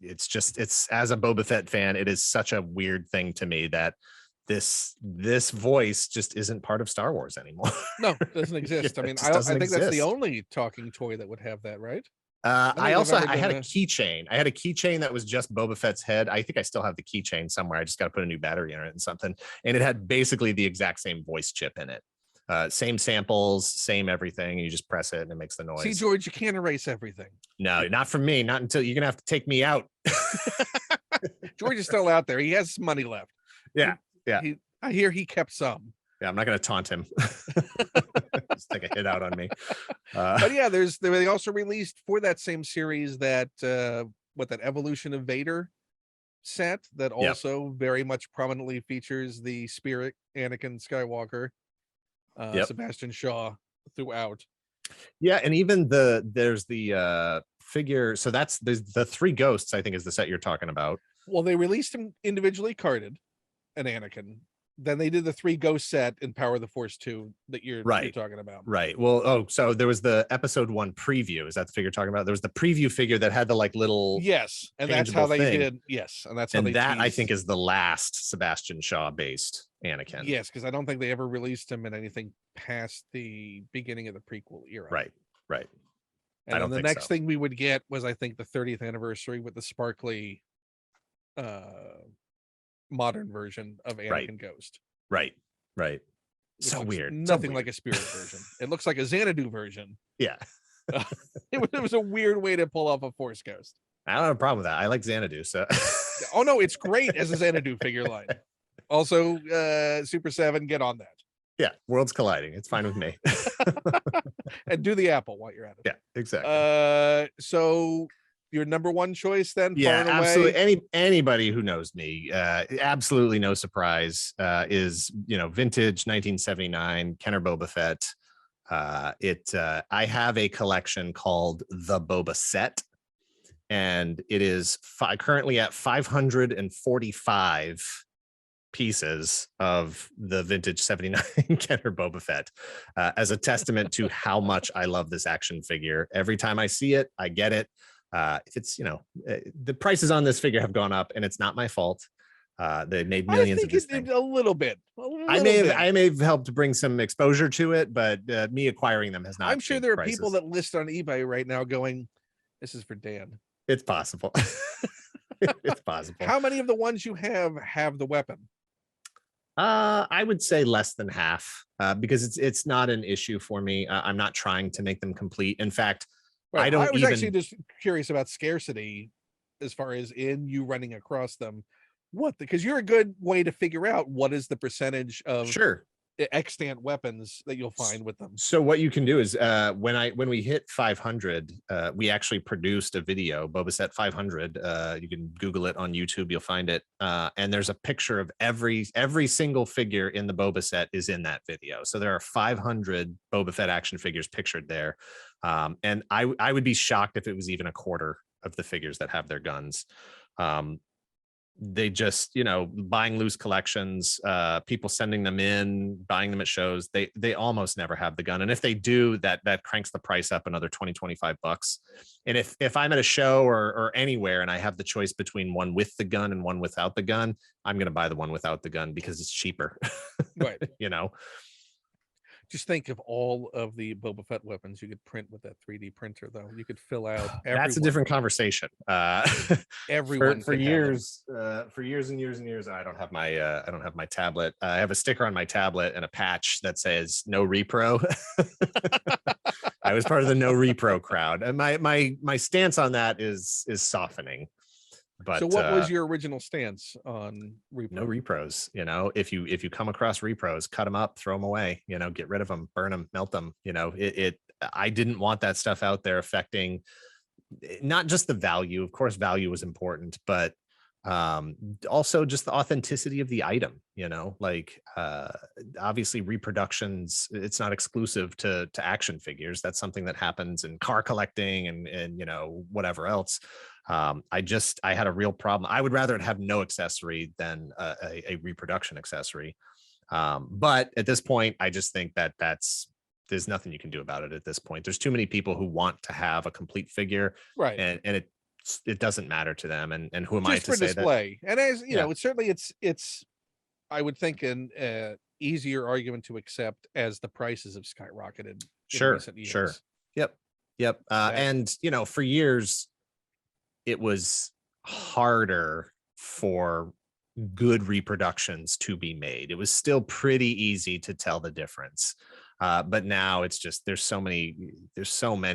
it's as a Boba Fett fan, it is such a weird thing to me that this voice just isn't part of Star Wars anymore. No, it doesn't exist. I mean, I think that's the only talking toy that would have that, right? I had a keychain. I had a keychain that was just Boba Fett's head. I think I still have the keychain somewhere. I just got to put a new battery in it and something. And it had basically the exact same voice chip in it. Same samples, same everything. And you just press it and it makes the noise. See, George, you can't erase everything. No, not for me. Not until you're going to have to take me out. George is still out there. He has some money left. Yeah. I hear he kept some. Yeah, I'm not going to taunt him. Just take a hit out on me. But yeah, they also released for that same series that Evolution of Vader set that also very much prominently features the spirit Anakin Skywalker, Sebastian Shaw throughout. Yeah, and even there's the figure. So that's the three ghosts, I think, is the set you're talking about. Well, they released them individually carded, an Anakin. Then they did the 3 ghost set in Power of the Force 2 that you're talking about. Right. Well, so there was the episode 1 preview. Is that the figure you're talking about? There was the preview figure that had the little yes, and that's how they did. Yes, and that's how they that teased. I think is the last Sebastian Shaw based Anakin. Yes, because I don't think they ever released him in anything past the beginning of the prequel era. Right. And the next thing we would get was, I think, the 30th anniversary with the sparkly modern version of Anakin Ghost. Right. So weird. Nothing like a spirit version. It looks like a Xanadu version. Yeah. It was a weird way to pull off a Force Ghost. I don't have a problem with that. I like Xanadu. So oh no, it's great as a Xanadu figure line. Also, Super 7, get on that. Yeah, worlds colliding. It's fine with me. And do the apple while you're at it. Yeah, exactly. So your number one choice then? Yeah, absolutely. Anybody who knows me, absolutely no surprise, is vintage 1979 Kenner Boba Fett. I have a collection called the Boba Set, and it is currently at 545 pieces of the vintage 79 Kenner Boba Fett as a testament to how much I love this action figure. Every time I see it, I get it. It's, the prices on this figure have gone up, and it's not my fault. They made I millions of think this it thing. did a little bit. I may have helped bring some exposure to it, but me acquiring them has not. I'm sure changed there are prices. people that list on eBay right now going, "This is for Dan." It's possible. It's possible. How many of the ones you have the weapon? I would say less than half, because it's not an issue for me. I'm not trying to make them complete. In fact, Right. I don't I was even. actually just curious about scarcity as far as in you running across them. Because you're a good way to figure out what is the percentage of Sure. extant weapons that you'll find with them. So what you can do is when we hit 500, we actually produced a video, Boba Fett 500. You can Google it on YouTube, you'll find it. And there's a picture of every single figure in the Boba Fett is in that video. So there are 500 Boba Fett action figures pictured there. And I would be shocked if it was even a quarter of the figures that have their guns. They just, buying loose collections, people sending them in, buying them at shows, they almost never have the gun. And if they do, that cranks the price up another 20-25 bucks. And if I'm at a show or anywhere and I have the choice between one with the gun and one without the gun, I'm going to buy the one without the gun because it's cheaper. Right. Just think of all of the Boba Fett weapons you could print with that 3D printer, though. You could fill out everyone. That's a different conversation. Everyone for years and years, I don't have my tablet. I have a sticker on my tablet and a patch that says no repro. I was part of the no repro crowd, and my stance on that is softening. But so what was your original stance on repro? No repros. If you come across repros, cut them up, throw them away, get rid of them, burn them, melt them. I didn't want that stuff out there affecting not just the value. Of course, value was important, but also just the authenticity of the item. Obviously reproductions, it's not exclusive to action figures. That's something that happens in car collecting and whatever else. I had a real problem. I would rather it have no accessory than a reproduction accessory. But at this point, I just think there's nothing you can do about it at this point. There's too many people who want to have a complete figure, right? And it doesn't matter to them. And who am just I to for say display? That? And as it's certainly it's I would think an easier argument to accept as the prices have skyrocketed. Sure, in recent years. Sure. Yep. And for years, it was harder for good reproductions to be made. It was still pretty easy to tell the difference. But now it's just there's so many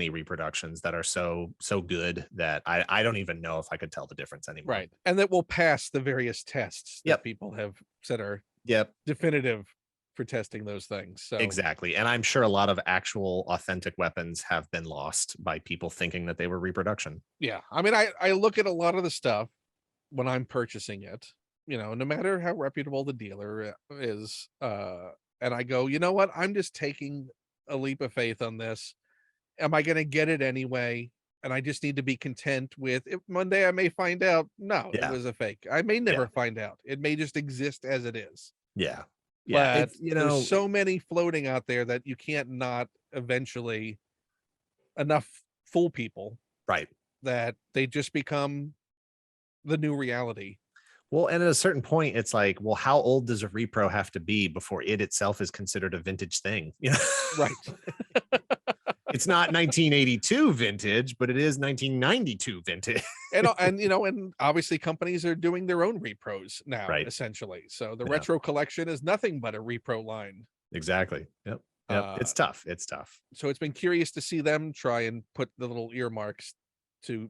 reproductions that are so good that I don't even know if I could tell the difference anymore. Right. And that will pass the various tests that people have said are definitive for testing those things. So exactly. And I'm sure a lot of actual authentic weapons have been lost by people thinking that they were reproduction. Yeah. I mean, I look at a lot of the stuff when I'm purchasing it, no matter how reputable the dealer is, and I go, you know what? I'm just taking a leap of faith on this. Am I going to get it anyway? And I just need to be content with it. One day I may find out, no, it was a fake. I may never find out. It may just exist as it is. Yeah. But there's so many floating out there that you can't not eventually enough fool people. Right. That they just become the new reality. Well, and at a certain point, it's like, well, how old does a repro have to be before it itself is considered a vintage thing? Right. It's not 1982 vintage, but it is 1992 vintage. and obviously companies are doing their own repros now, essentially. So the retro collection is nothing but a repro line. Exactly. Yep. It's tough. So it's been curious to see them try and put the little earmarks to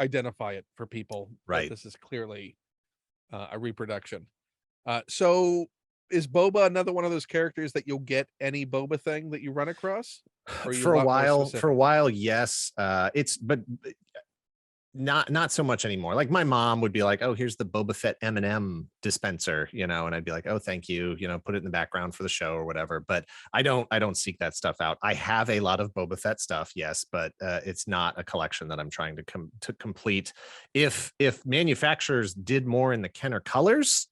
identify it for people. Right. This is clearly a reproduction. So is Boba another one of those characters that you'll get any Boba thing that you run across? For a while, yes. But not so much anymore. Like my mom would be like, "Oh, here's the Boba Fett M&M dispenser," and I'd be like, "Oh, thank you," put it in the background for the show or whatever. But I don't seek that stuff out. I have a lot of Boba Fett stuff, yes, but it's not a collection that I'm trying to complete. If manufacturers did more in the Kenner colors,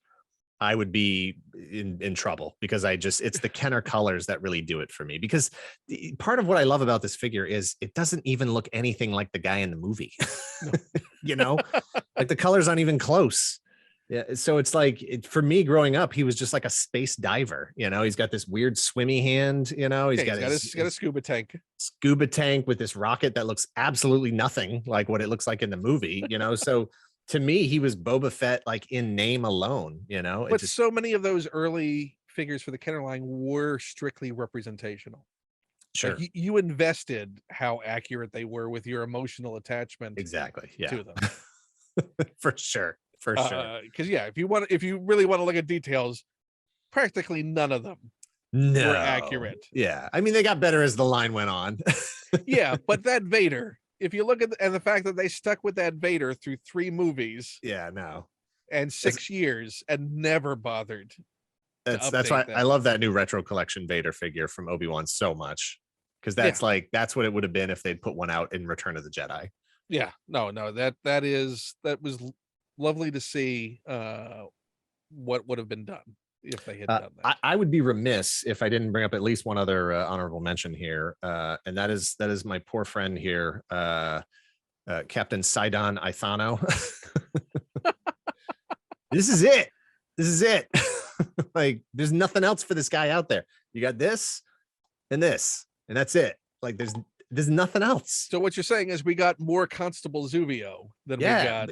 I would be in trouble, because it's the Kenner colors that really do it for me. Because part of what I love about this figure is it doesn't even look anything like the guy in the movie. No. You know, like the colors aren't even close. Yeah, so it's like for me growing up, he was just like a space diver. You know, he's got this weird swimmy hand. You know, he's got a scuba tank with this rocket that looks absolutely nothing like what it looks like in the movie. You know, so to me, he was Boba Fett, like in name alone. You know, but so many of those early figures for the Kenner line were strictly representational. Sure, like you invested how accurate they were with your emotional attachment. Exactly. Yeah. To them. For sure. For sure. Because if you really want to look at details, practically none of them were accurate. Yeah, I mean, they got better as the line went on. Yeah, but that Vader, if you look at the fact that they stuck with that Vader through 3 movies, yeah, no, and 6 years and never bothered. That's why I love that new retro collection Vader figure from Obi-Wan so much, because that's that's what it would have been if they'd put one out in Return of the Jedi. Yeah, no, that was lovely to see what would have been done if they had done that. I would be remiss if I didn't bring up at least one other honorable mention here, and that is my poor friend here, Captain Sidon Ifano. This is it. Like, there's nothing else for this guy out there. You got this, and that's it. Like, there's nothing else. So what you're saying is we got more Constable Zuvio than we got.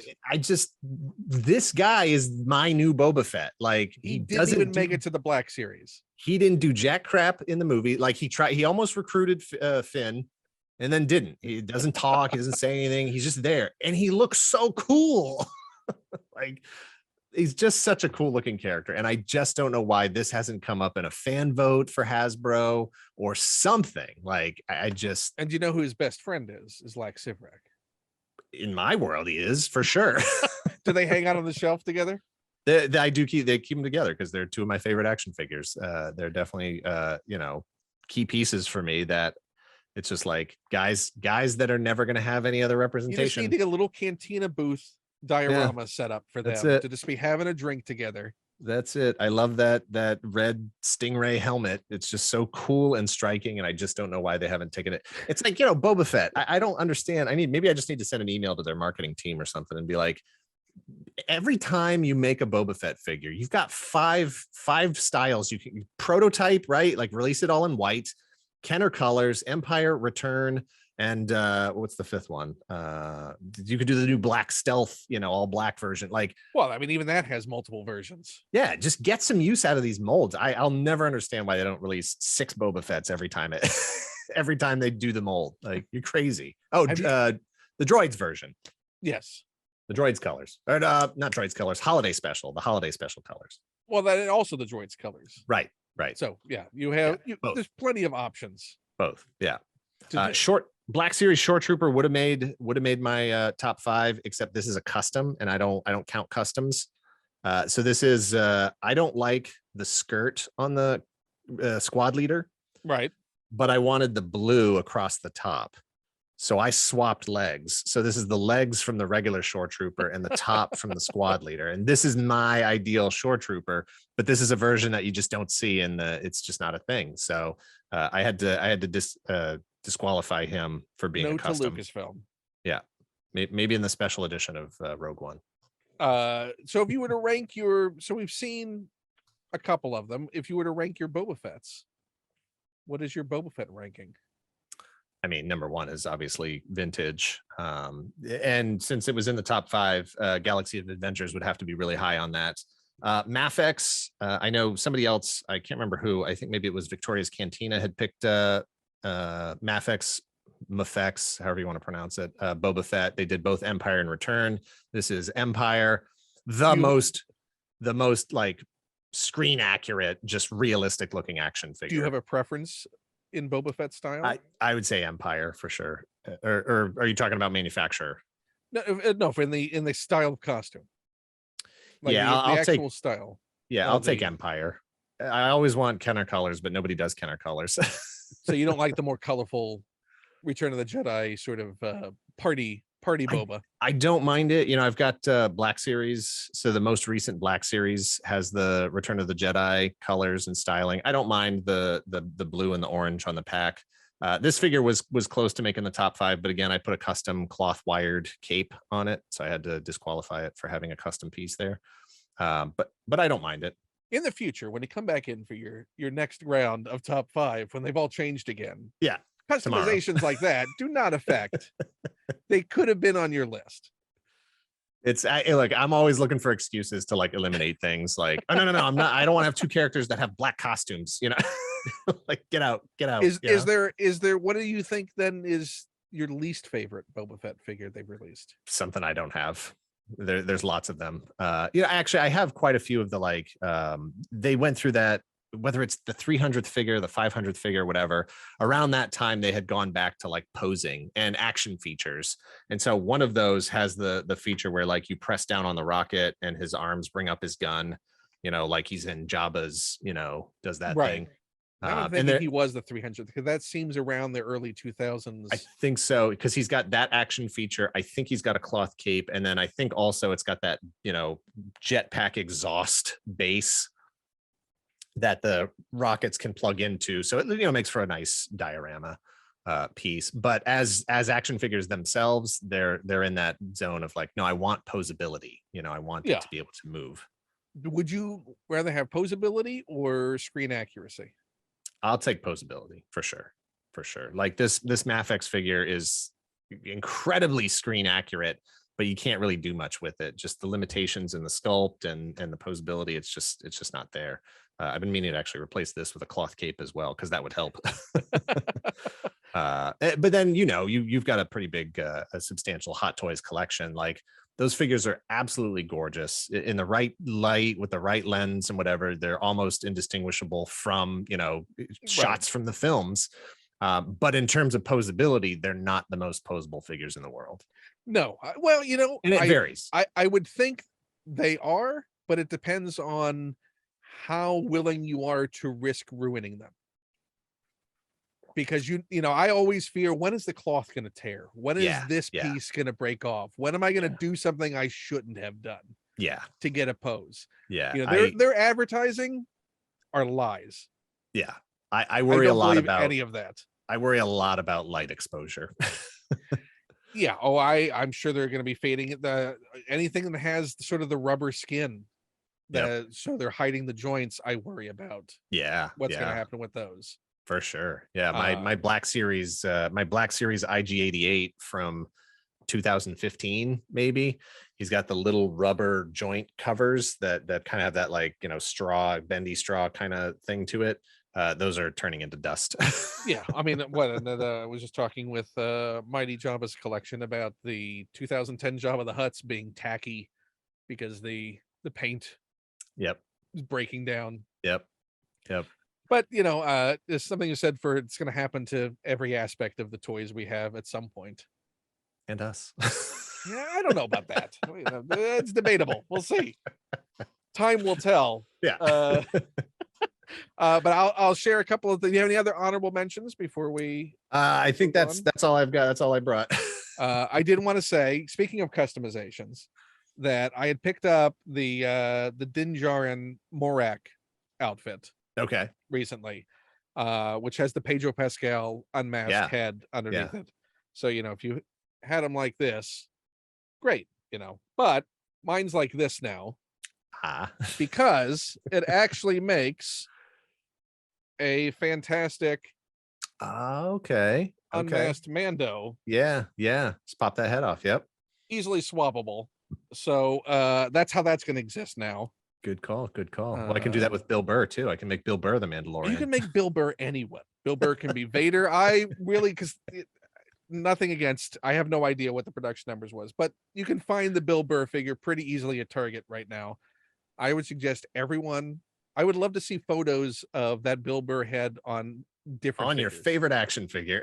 This guy is my new Boba Fett. Like, he didn't even make it to the Black Series. He didn't do jack crap in the movie. Like, he almost recruited Finn and then didn't. He doesn't talk. He doesn't say anything. He's just there. And he looks so cool. Like, he's just such a cool looking character. And I just don't know why this hasn't come up in a fan vote for Hasbro or something. Like, and you know who his best friend is Lax Sivrak. In my world, he is, for sure. Do they hang out on the shelf together? They keep them together because they're 2 of my favorite action figures. They're definitely key pieces for me, that it's just like guys that are never going to have any other representation. You just need to get a little cantina booth diorama set up for them to just be having a drink together. That's it. I love that red Stingray helmet. It's just so cool and striking, and I just don't know why they haven't taken it. It's like, Boba Fett. I don't understand. Maybe I just need to send an email to their marketing team or something and be like, every time you make a Boba Fett figure, you've got five styles. You can prototype, right? Like, release it all in white, Kenner colors, Empire, Return, and what's the 5th one? You could do the new black stealth, all black version. Like, well, I mean, even that has multiple versions. Yeah, just get some use out of these molds. I'll never understand why they don't release 6 Boba Fetts every time every time they do the mold. Like, you're crazy. The droids version. Yes. The droids colors. Or not droids colors, holiday special, the holiday special colors. Well, that and also the droids colors. Right. So yeah, you have there's plenty of options. Both. Yeah. Black Series Short Trooper would have made my top 5, except this is a custom, and I don't count customs. So this is I don't like the skirt on the squad leader, right? But I wanted the blue across the top, so I swapped legs. So this is the legs from the regular Short Trooper and the top from the squad leader, and this is my ideal Short Trooper. But this is a version that you just don't see, and it's just not a thing. So I had to disqualify him for being a custom. To Lucasfilm. Yeah, maybe in the special edition of Rogue One. So if you were to rank so we've seen a couple of them. If you were to rank your Boba Fetts, what is your Boba Fett ranking? I mean, number 1 is obviously vintage. And since it was in the top 5, Galaxy of Adventures would have to be really high on that. Mafex, I know somebody else, I can't remember who, I think maybe it was Victoria's Cantina, had picked Mafex, however you want to pronounce it, Boba Fett. They did both Empire and Return. This is Empire, the most like screen accurate, just realistic looking action figure. Do you have a preference in Boba Fett style? I would say Empire for sure. Or are you talking about manufacturer? No, for in the style of costume. Like I'll actual take style. Yeah, I'll take Empire. I always want Kenner colors, but nobody does Kenner colors. So you don't like the more colorful Return of the Jedi sort of party Party Boba. I don't mind it. I've got Black Series. So the most recent Black Series has the Return of the Jedi colors and styling. I don't mind the blue and the orange on the pack. This figure was close to making the top 5, but again, I put a custom cloth wired cape on it, so I had to disqualify it for having a custom piece there. But I don't mind it. In the future, when you come back in for your next round of top 5, when they've all changed again, Yeah, customizations like that do not affect. They could have been on your list. It's like I'm always looking for excuses to like eliminate things. Like, oh no, I'm not. I don't want to have 2 characters that have black costumes. Like get out. Is there? What do you think then is your least favorite Boba Fett figure they've released? Something I don't have. There's lots of them. Actually, I have quite a few of the like. They went through that. Whether it's the 300th figure, the 500th figure, whatever, around that time they had gone back to like posing and action features. And so one of those has the feature where like you press down on the rocket and his arms bring up his gun, like he's in Jabba's, does that right. thing. I'm thinking he was the 300th because that seems around the early 2000s. I think so, because he's got that action feature. I think he's got a cloth cape. And then I think also it's got that, jetpack exhaust base that the rockets can plug into, so it makes for a nice diorama piece. But as action figures themselves, they're in that zone of like, no, I want posability. I want it to be able to move. Would you rather have posability or screen accuracy? I'll take posability for sure. Like this Mafex figure is incredibly screen accurate, but you can't really do much with it. Just the limitations in the sculpt and the posability, it's just not there. I've been meaning to actually replace this with a cloth cape as well, because that would help. But then, you've got a pretty big, a substantial Hot Toys collection. Like those figures are absolutely gorgeous in the right light with the right lens and whatever. They're almost indistinguishable from, shots from the films. But in terms of posability, they're not the most posable figures in the world. No. Well, and it varies. I would think they are, but it depends on how willing you are to risk ruining them. Because I always fear, when is the cloth going to tear? When is this piece going to break off? When am I going to do something I shouldn't have done? Yeah. To get a pose. Yeah. Their advertising are lies. Yeah. I worry a lot about any of that. I worry a lot about light exposure. Yeah. Oh, I'm sure they're going to be fading anything that has sort of the rubber skin. So they're hiding the joints. I worry about. Yeah. What's going to happen with those? For sure. Yeah. My Black Series IG-88 from 2015, maybe. He's got the little rubber joint covers that kind of have that like, straw, bendy straw kind of thing to it. Those are turning into dust. Yeah. I mean, I was just talking with Mighty Jabba's collection about the 2010 Jabba the Hutts being tacky because the paint is breaking down. Yep. But there's something you said for it's going to happen to every aspect of the toys we have at some point. And us. Yeah, I don't know about that. It's debatable. We'll see. Time will tell. Yeah. But I'll share a couple of. Do you have any other honorable mentions before we? I think that's all I've got. That's all I brought. I did want to say, speaking of customizations, that I had picked up the Din Djarin Morak outfit. Okay. Recently, which has the Pedro Pascal unmasked head underneath it. So if you had them like this, great. But mine's like this now, because it actually makes a fantastic unmasked Mando. Yeah. Just pop that head off. Yep. Easily swappable. So that's how that's going to exist now. Good call. Well, I can do that with Bill Burr too. I can make Bill Burr the Mandalorian. You can make Bill Burr anyone. Bill Burr can be Vader. I really, because nothing against, I have no idea what the production numbers was, but you can find the Bill Burr figure pretty easily at Target right now. I would suggest everyone. I would love to see photos of that Bill Burr head on different figures. Your favorite action figure.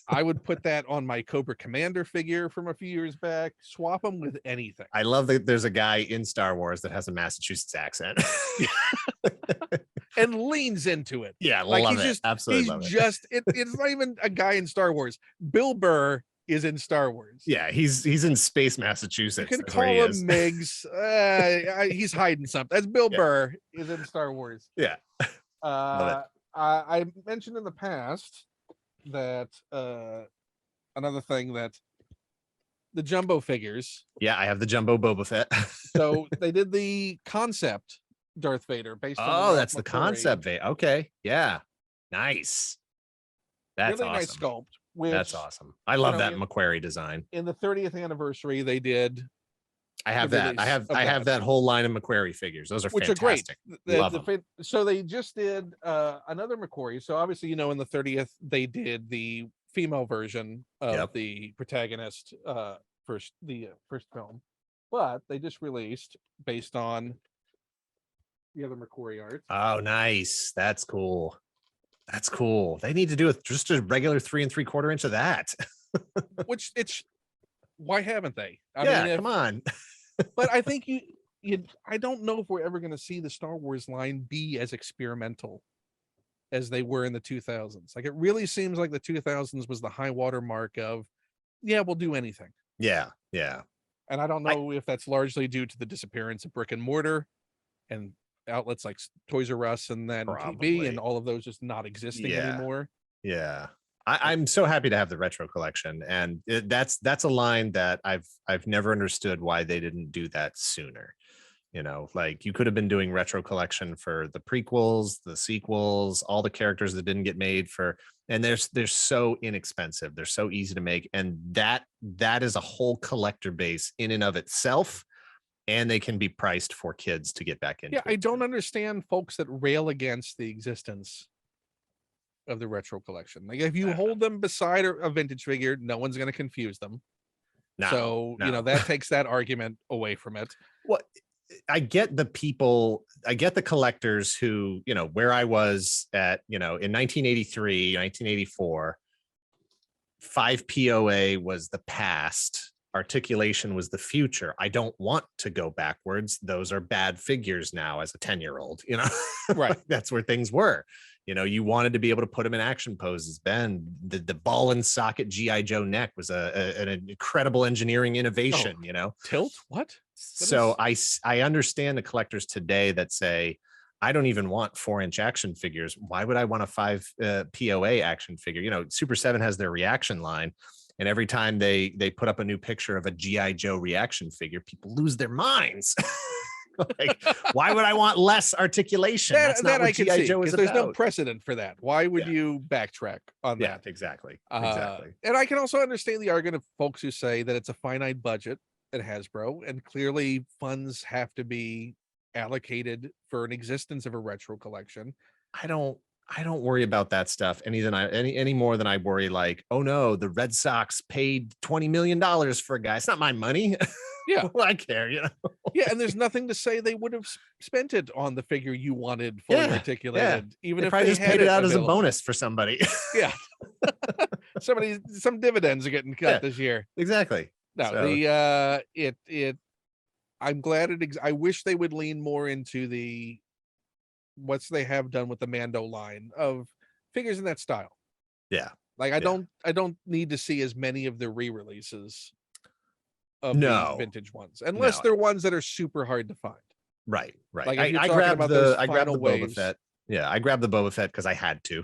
I would put that on my Cobra Commander figure from a few years back. Swap them with anything. I love that there's a guy in Star Wars that has a Massachusetts accent and leans into it. Yeah, like love it. Absolutely love it. It's not even a guy in Star Wars. Bill Burr is in Star Wars. Yeah, he's in space You Massachusetts. can That's where he call him is. Miggs. He's hiding something. That's Bill Yeah. Burr is in Star Wars. Yeah. Love it. I mentioned in the past that another thing that the jumbo figures. Yeah, I have the jumbo Boba Fett. So they did the concept Darth Vader based on Oh, Ralph that's the McQuarrie. concept Vader. Okay. Yeah. Nice. That's really awesome. nice sculpt. Which, that's awesome. I love that McQuarrie design. In the 30th anniversary, they did. I have that. I have that whole line of McQuarrie figures. Those are fantastic. Are great. Love them. So they just did another McQuarrie. So obviously, in the 30th, they did the female version of the protagonist first film, but they just released based on the other McQuarrie art. Oh, nice. That's cool. That's cool. They need to do just a regular 3 3/4 inch of that. Which why haven't they? I mean, come on. But I think I don't know if we're ever going to see the Star Wars line be as experimental as they were in the 2000s. Like, it really seems like the 2000s was the high water mark of, we'll do anything. Yeah. And I don't know if that's largely due to the disappearance of brick and mortar and outlets like Toys R Us and then TV and all of those just not existing anymore. Yeah. I'm so happy to have the retro collection, and that's a line that I've never understood why they didn't do that sooner. Like, you could have been doing retro collection for the prequels, the sequels, all the characters that didn't get made and they're so inexpensive, they're so easy to make, and that is a whole collector base in and of itself, and they can be priced for kids to get back into. I don't understand folks that rail against the existence of the retro collection. Like, if you hold them beside a vintage figure, no one's going to confuse them. So that takes that argument away from it. Well, I get the collectors who, where I was at, in 1983, 1984, 5 POA was the past, articulation was the future. I don't want to go backwards. Those are bad figures now as a 10-year-old, Right. That's where things were. You wanted to be able to put them in action poses. Ben, the ball and socket GI Joe neck was an incredible engineering innovation. Tilt what? So I understand the collectors today that say, I don't even want 4-inch action figures. Why would I want a 5 POA action figure? Super 7 has their reaction line, and every time they put up a new picture of a GI Joe reaction figure, people lose their minds. Like, why would I want less articulation? That's not what GI Joe is about. There's no precedent for that. Why would you backtrack on that? Exactly. And I can also understand the argument of folks who say that it's a finite budget at Hasbro, and clearly funds have to be allocated for an existence of a retro collection. I don't worry about that stuff any more than I worry, like, oh no, the Red Sox paid $20 million for a guy. It's not my money. Yeah. Well, I care, Yeah, and there's nothing to say they would have spent it on the figure you wanted fully articulated. Even they if probably they just had paid it out available. as a bonus for somebody. Yeah. Some dividends are getting cut this year. Exactly. No, so. I'm glad I wish they would lean more into what they have done with the Mando line of figures in that style. Yeah. Like, I don't need to see as many of the re-releases of the vintage ones, unless they're ones that are super hard to find. Right. Like, I grabbed the Boba Fett. Yeah, I grabbed the Boba Fett because I had to.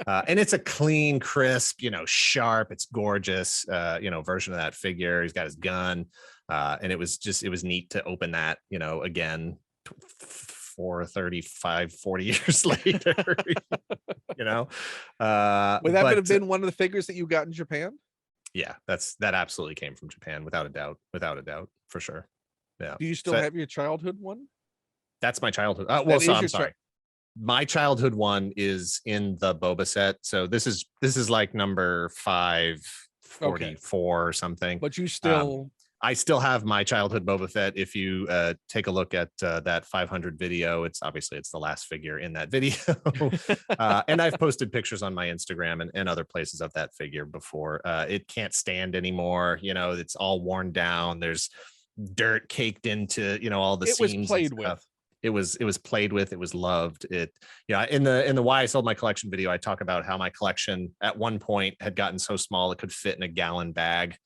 And it's a clean, crisp, sharp, it's gorgeous, version of that figure. He's got his gun. And it was neat to open that, again, 40 years later. Would that have been one of the figures that you got in Japan? Yeah, that absolutely came from Japan, without a doubt, for sure. Yeah. Do you still have your childhood one? That's my childhood. I'm sorry. My childhood one is in the Boba set. So this is like number 544 or something. But you still I still have my childhood Boba Fett. If you take a look at that 500 video, it's the last figure in that video. And I've posted pictures on my Instagram and other places of that figure before. It can't stand anymore. It's all worn down. There's dirt caked into, all the scenes. It was played with. it was played with, it was loved. It, yeah, in the Why I Sold My Collection video, I talk about how my collection at one point had gotten so small it could fit in a gallon bag.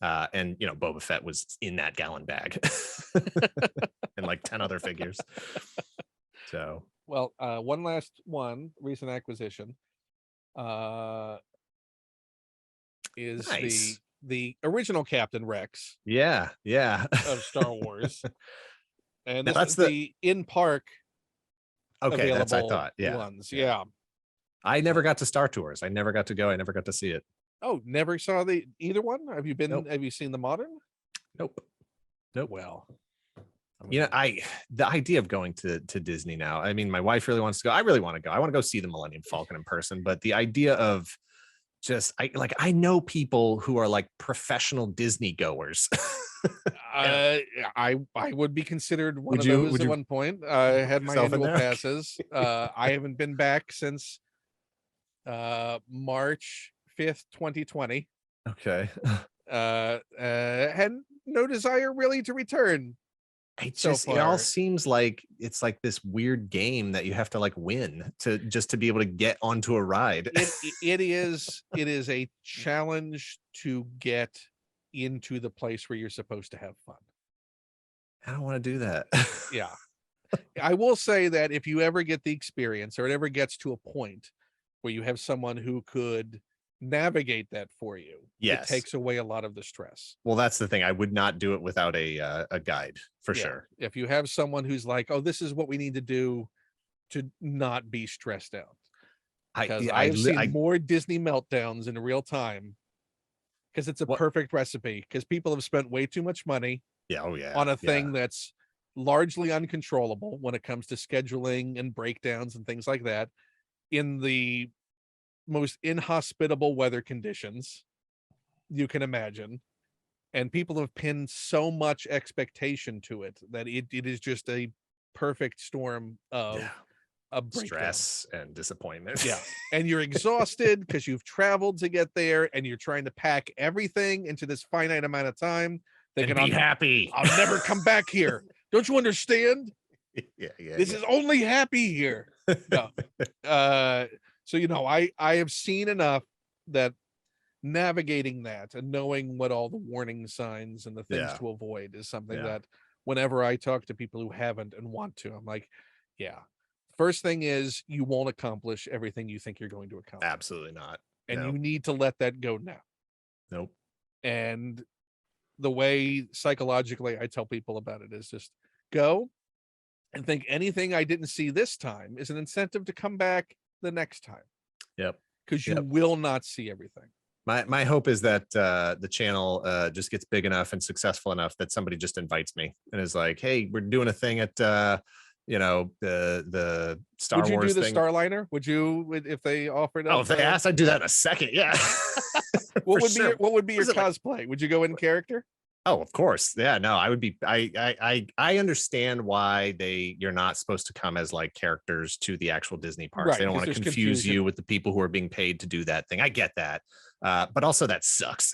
And Boba Fett was in that gallon bag and like 10 other figures. So well, one last recent acquisition is nice. the original Captain Rex Yeah, of Star Wars. And now this that's is the in-park okay, that's I available thought. Yeah. ones. Yeah. I never got to Star Tours. I never got to go. I never got to see it. Oh, never saw either one? Have you been Nope. have you seen the modern? Nope. Well, the idea of going to Disney now, I mean, my wife really wants to go. I really want to go. I want to go see the Millennium Falcon in person, but the idea of just I know people who are like professional Disney goers. I would be considered one Would of you- those would at you one point. I had my yourself in annual there? passes. I haven't been back since March 5th, 2020. Okay. Had no desire really to return. It so just it all far. seems like it's like this weird game that you have to like win to be able to get onto a ride. It is a challenge to get into the place where you're supposed to have fun. I don't want to do that. Yeah. I will say that if you ever get the experience, or it ever gets to a point where you have someone who could navigate that for you, Yes. it takes away a lot of the stress. Well, that's the thing. I would not do it without a guide for sure. If you have someone who's like, oh, this is what we need to do to not be stressed out. Because I've seen more Disney meltdowns in real time, because it's a perfect recipe, because people have spent way too much money on a thing that's largely uncontrollable when it comes to scheduling and breakdowns and things like that, in the most inhospitable weather conditions you can imagine. And people have pinned so much expectation to it that it is just a perfect storm of a breakdown. Stress and disappointment. Yeah. And you're exhausted because you've traveled to get there, and you're trying to pack everything into this finite amount of time. And be happy. I'll never come back here. Don't you understand? This is only happy here. No. So I have seen enough that navigating that and knowing what all the warning signs and the things to avoid is something that whenever I talk to people who haven't and want to, I'm like, first thing is, you won't accomplish everything you think you're going to accomplish. Absolutely not. And you need to let that go now. Nope. And the way psychologically I tell people about it is just go and think anything I didn't see this time is an incentive to come back the next time. Yep. Because you will not see everything. My hope is that the channel just gets big enough and successful enough that somebody just invites me and is like, hey, we're doing a thing at the Star Wars thing. Would you do the Starliner? Would you, if they offered? Oh, if they asked, I'd do that in a second. Yeah. What would be your cosplay? Would you go in character? Oh, of course. Yeah, no, I would be. I understand why you're not supposed to come as like characters to the actual Disney parks. Right, they don't want to confuse you with the people who are being paid to do that thing. I get that. But also that sucks.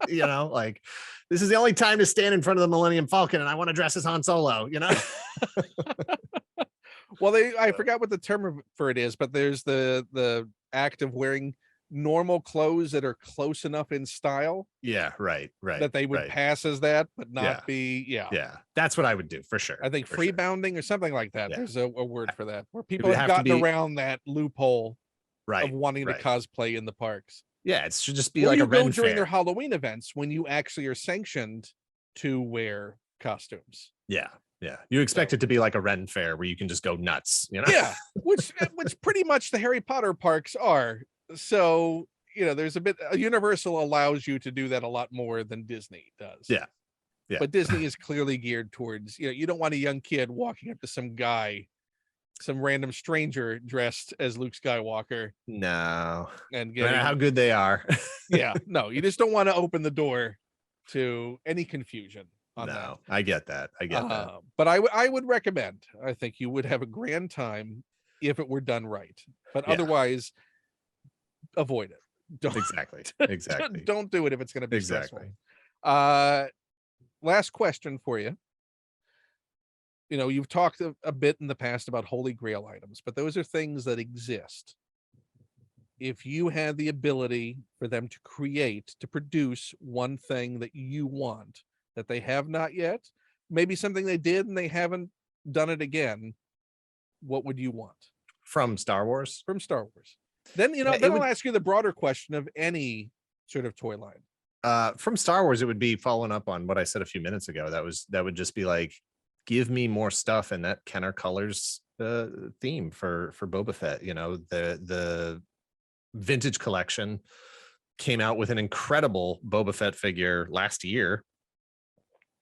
Like, this is the only time to stand in front of the Millennium Falcon and I want to dress as Han Solo, Well, I forgot what the term for it is, but there's the act of wearing normal clothes that are close enough in style. Yeah, right. That they would pass as that, but not be. Yeah, that's what I would do for sure. I think freebounding or something like that. Yeah. There's a word for that, where people have gotten around that loophole of wanting to cosplay in the parks. Yeah, it should just be like a Ren during fair. their Halloween events when you actually are sanctioned to wear costumes. Yeah. You expect it to be like a Ren fair where you can just go nuts, Yeah, which pretty much the Harry Potter parks are. So, there's Universal allows you to do that a lot more than Disney does. Yeah. But Disney is clearly geared towards, you don't want a young kid walking up to some random stranger dressed as Luke Skywalker. No. And no matter how good they are. Yeah, no, you just don't want to open the door to any confusion on that. I get that. But I would recommend, I think you would have a grand time if it were done right. But otherwise, avoid it. Exactly. Don't do it if it's going to be stressful. Last question for you. you know, you've talked a bit in the past about holy grail items, but those are things that exist. If you had the ability for them to create, to produce one thing that you want that they have not yet, maybe something they did and they haven't done it again, what would you want From Star Wars. from Star Wars? Then, you know, Yeah, it then I'll would, ask you the broader question of any sort of toy line. from Star Wars, it would be following up on what I said a few minutes ago. That would just be like, give me more stuff in that Kenner Colors theme for Boba Fett. You know, the vintage collection came out with an incredible Boba Fett figure last year.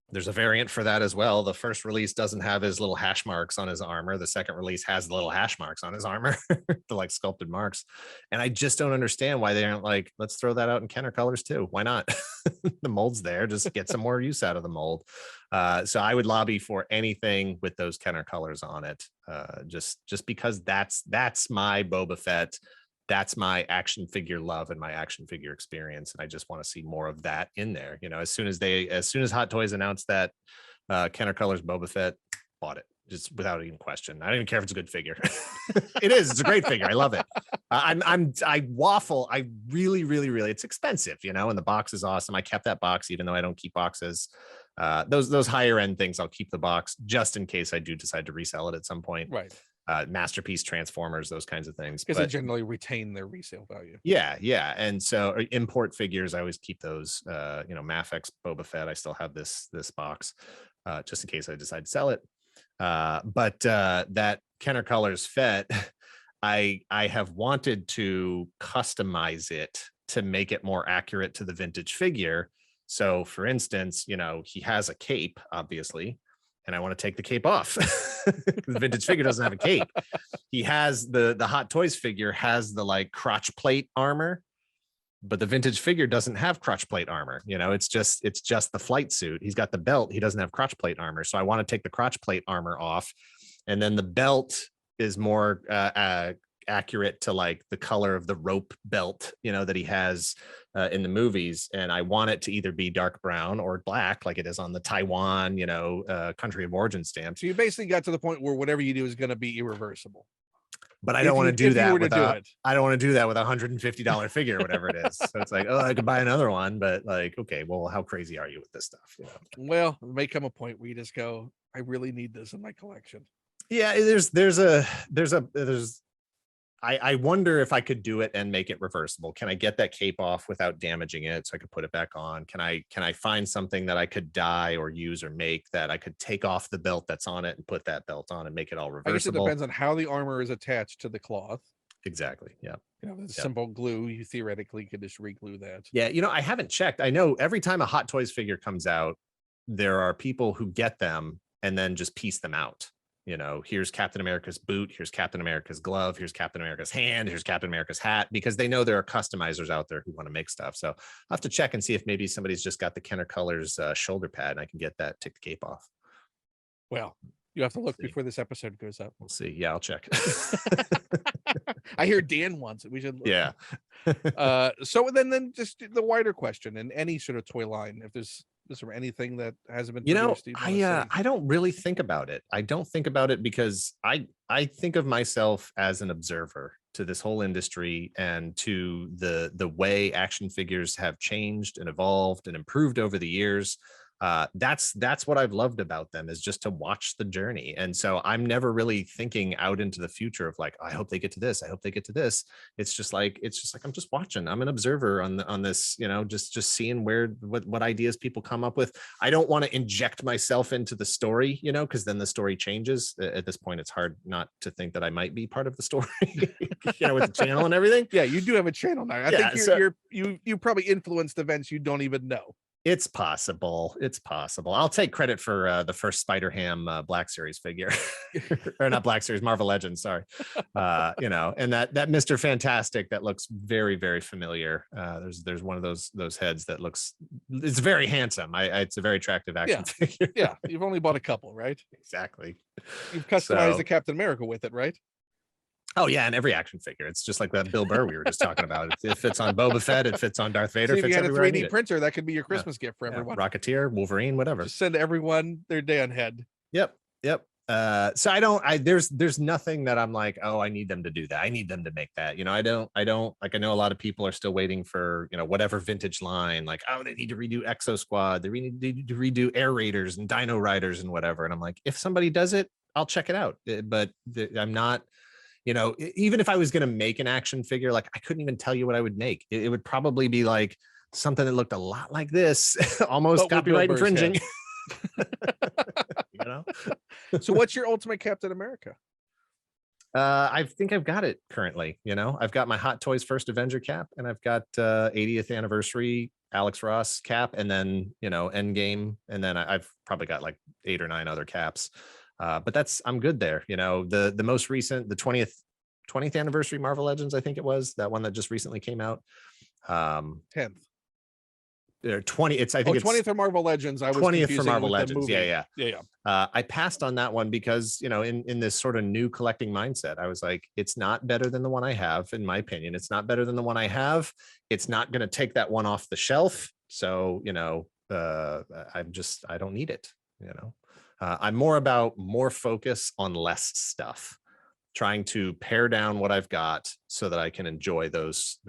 There's a variant for that as well. The first release doesn't have his little hash marks on his armor. The second release has the little hash marks on his armor, the like sculpted marks. And I just don't understand why they aren't like, let's throw that out in Kenner Colors too. Why not? The mold's there. Just get some more use out of the mold. So I would lobby for anything with those Kenner Colors on it. Just because that's my Boba Fett. That's my action figure love and my action figure experience. And I just want to see more of that in there. You know, as soon as Hot Toys announced that Kenner Colors Boba Fett, bought it just without even question. I don't even care if it's a good figure. It is. It's a great figure. I love it. I waffle. I really, it's expensive, you know, and the box is awesome. I kept that box, even though I don't keep boxes. Those higher end things, I'll keep the box just in case I do decide to resell it at some point. Right. Masterpiece Transformers, those kinds of things, because they generally retain their resale value. Yeah, and so import figures, I always keep those. You know, Mafex Boba Fett, I still have this box just in case I decide to sell it. But that Kenner Colors Fett, I have wanted to customize it to make it more accurate to the vintage figure. So, for instance, you know, he has a cape, obviously, and I want to take the cape off. The vintage figure doesn't have a cape. He has the Hot Toys figure has the like crotch plate armor, but the vintage figure doesn't have crotch plate armor. You know, it's just the flight suit. He's got the belt. He doesn't have crotch plate armor. So I want to take the crotch plate armor off, and then the belt is more accurate to like the color of the rope belt, you know, that he has in the movies. And I want it to either be dark brown or black, like it is on the Taiwan, you know, country of origin stamp. So you basically got to the point where whatever you do is going to be irreversible. But I don't want to do that with I don't want to do that with a $150 figure, whatever it is. So it's like, oh, I could buy another one, but like, okay, well, how crazy are you with this stuff? You know? Well, there may come a point where you just go, I really need this in my collection. Yeah, I wonder if I could do it and make it reversible. Can I get that cape off without damaging it so I could put it back on? Can I find something that I could dye or use or make that I could take off the belt that's on it and put that belt on and make it all reversible? I guess it depends on how the armor is attached to the cloth. Exactly. Yeah. You know, the simple glue, you theoretically could just re-glue that. Yeah. You know, I haven't checked. I know every time a Hot Toys figure comes out, there are people who get them and then just piece them out. You know, here's Captain America's boot, here's Captain America's glove, here's Captain America's hand, here's Captain America's hat, because they know there are customizers out there who want to make stuff. So I'll have to check and see if maybe somebody's just got the Kenner Colors shoulder pad and I can get that, take the cape off. Well, you have to look before this episode goes up. We'll see. Yeah, I'll check. I hear Dan wants it. We should look. Yeah. So then just the wider question, in any sort of toy line, if there's anything that hasn't been, you know, I don't really think about it. I don't think about it because I think of myself as an observer to this whole industry and to the way action figures have changed and evolved and improved over the years. That's what I've loved about them, is just to watch the journey. And so I'm never really thinking out into the future of like, I hope they get to this, I hope they get to this. It's just like I'm just watching. I'm an observer on this, you know, just seeing what ideas people come up with. I don't want to inject myself into the story, you know, because then the story changes. At this point, it's hard not to think that I might be part of the story, you know, with the channel and everything. Yeah, you do have a channel now. I think you probably influenced events you don't even know. It's possible. I'll take credit for the first Spider-Ham Black Series figure, or not Black Series, Marvel Legends. Sorry, you know, and that Mr. Fantastic that looks very, very familiar. There's one of those heads that it's very handsome. It's a very attractive action figure. Yeah, you've only bought a couple, right? Exactly. You've customized the Captain America with it, right? Oh yeah, and every action figure. It's just like that Bill Burr we were just talking about. It fits on Boba Fett. It fits on Darth Vader. See, if you had a 3D printer, that could be your Christmas gift for everyone. Rocketeer, Wolverine, whatever. Just send everyone their Dan head. Yep. So there's nothing that I'm like, oh, I need them to do that. I need them to make that. I don't like, I know a lot of people are still waiting for, whatever vintage line, like, oh, they need to redo Exo Squad. They need to redo Air Raiders and Dino Riders and whatever. And I'm like, if somebody does it, I'll check it out. But I'm not, even if I was going to make an action figure, like I couldn't even tell you what I would make. It would probably be like something that looked a lot like this, almost copyright infringing. So what's your Ultimate Captain America? I think I've got it currently. I've got my Hot Toys First Avenger cap, and I've got 80th anniversary Alex Ross cap, and then Endgame, and then I've probably got like 8 or 9 other caps. But I'm good there. The most recent, the 20th anniversary Marvel Legends, I think it was that one that just recently came out. 10th. 20. It's I think it's 20th for Marvel Legends. I was 20th for Marvel Legends. Yeah. I passed on that one because in this sort of new collecting mindset, I was like, it's not better than the one I have. In my opinion, it's not better than the one I have. It's not going to take that one off the shelf. So I don't need it. I'm more about more focus on less stuff, trying to pare down what I've got so that I can enjoy those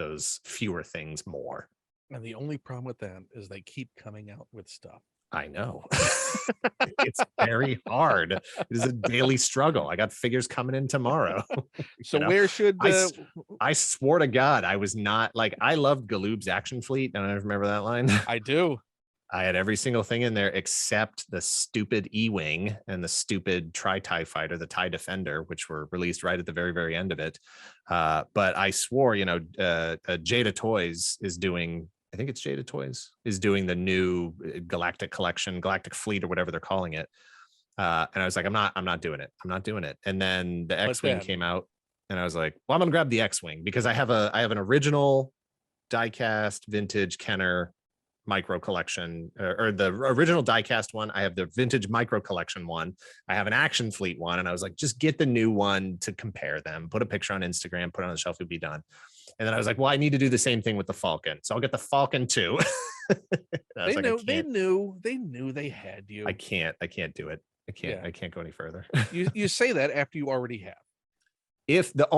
fewer things more. And the only problem with that is they keep coming out with stuff. I know. It's very hard. It is a daily struggle. I got figures coming in tomorrow. So where should I swore to God, I was not like, I loved Galoob's Action Fleet. I don't know if you remember that line. I do. I had every single thing in there except the stupid E-Wing and the stupid TIE Fighter, the TIE Defender, which were released right at the very, very end of it. But I swore, Jada Toys is doing, I think it's Jada Toys, is doing the new Galactic Collection, Galactic Fleet, or whatever they're calling it. And I was like, I'm not doing it. I'm not doing it. And then the X-Wing came out, and I was like, well, I'm gonna grab the X-Wing because I have an original diecast vintage Kenner micro collection, or the original diecast one. I have the vintage micro collection one. I have an Action Fleet one, and I was like, just get the new one to compare them. Put a picture on Instagram, put it on the shelf, it'd be done. And then I was like, well, I need to do the same thing with the Falcon, so I'll get the Falcon too. They knew they had you. I can't do it. I can't go any further. You say that after you already have. If the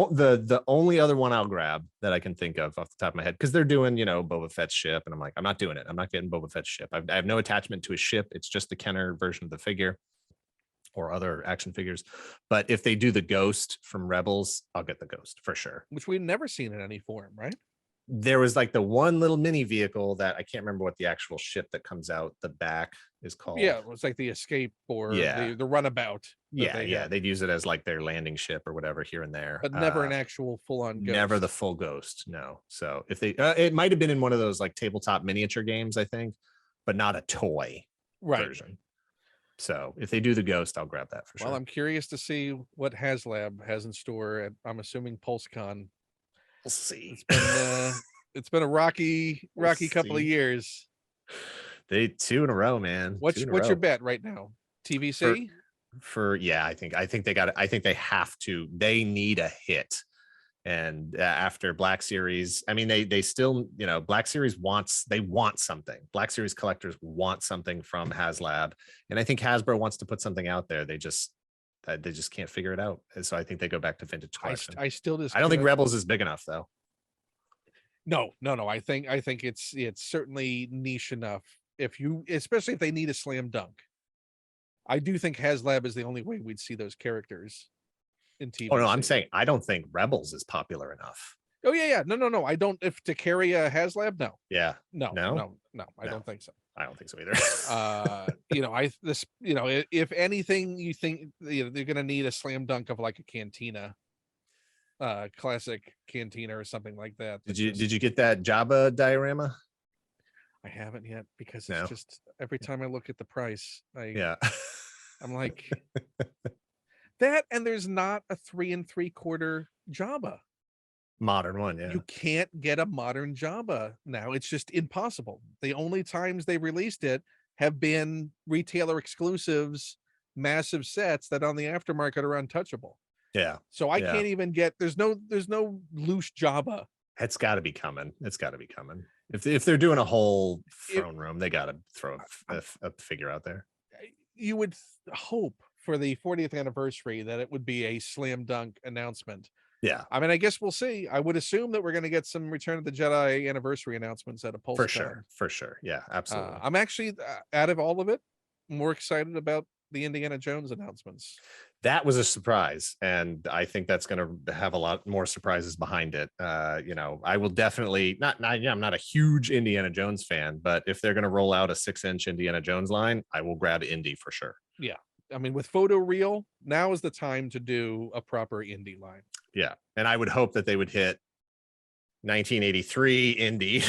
only other one I'll grab that I can think of off the top of my head, because they're doing, Boba Fett's ship, and I'm like, I'm not doing it. I'm not getting Boba Fett's ship. I have no attachment to a ship. It's just the Kenner version of the figure or other action figures. But if they do the Ghost from Rebels, I'll get the Ghost for sure. Which we've never seen in any form, right? There was like the one little mini vehicle that I can't remember what the actual ship that comes out the back is called. Yeah, it was like the Escape or the runabout. They'd use it as like their landing ship or whatever here and there, but never an actual full-on Ghost. Never the full Ghost, no. So if they it might have been in one of those like tabletop miniature games, I think, but not a toy version. So if they do the Ghost, I'll grab that for sure. Well, I'm curious to see what HasLab has in store at, I'm assuming, PulseCon. We'll see. It's been a rocky couple of years. They 2 in a row, man. What's your bet right now? TVC? I think they got it. I think they have to. They need a hit. And after Black Series, I mean, they still, Black Series want something. Black Series collectors want something from HasLab, and I think Hasbro wants to put something out there. They just can't figure it out, and so I think they go back to vintage collection. I don't think Rebels is big enough, though. No. I think it's certainly niche enough. Especially if they need a slam dunk. I do think HasLab is the only way we'd see those characters in TV. Oh no, I'm saying I don't think Rebels is popular enough. Oh yeah. No. I don't. If to carry a HasLab, no. Yeah. No. I don't think so. I don't think so either. If anything, you think they're gonna need a slam dunk of like a Cantina, classic Cantina or something like that. Did you get that Jabba diorama? I haven't yet because it's just every time I look at the price, I'm like that, and there's not a 3 3/4 Jabba. Modern one, yeah. You can't get a modern Jabba now. It's just impossible. The only times they released it have been retailer exclusives, massive sets that on the aftermarket are untouchable. Yeah. So I can't even get. There's no loose Jabba. It's got to be coming. If they're doing a whole throne room, they got to throw a figure out there. You would hope for the 40th anniversary that it would be a slam dunk announcement. Yeah, I mean, I guess we'll see. I would assume that we're going to get some Return of the Jedi anniversary announcements at a for PulseCon. sure. For sure. Yeah, absolutely. I'm actually, out of all of it, more excited about the Indiana Jones announcements. That was a surprise, and I think that's going to have a lot more surprises behind it. You know, I will definitely yeah, I'm not a huge Indiana Jones fan, but if they're going to roll out a 6-inch Indiana Jones line, I will grab Indy for sure. Yeah. I mean, with photo reel, now is the time to do a proper Indy line. Yeah, and I would hope that they would hit 1983 Indy,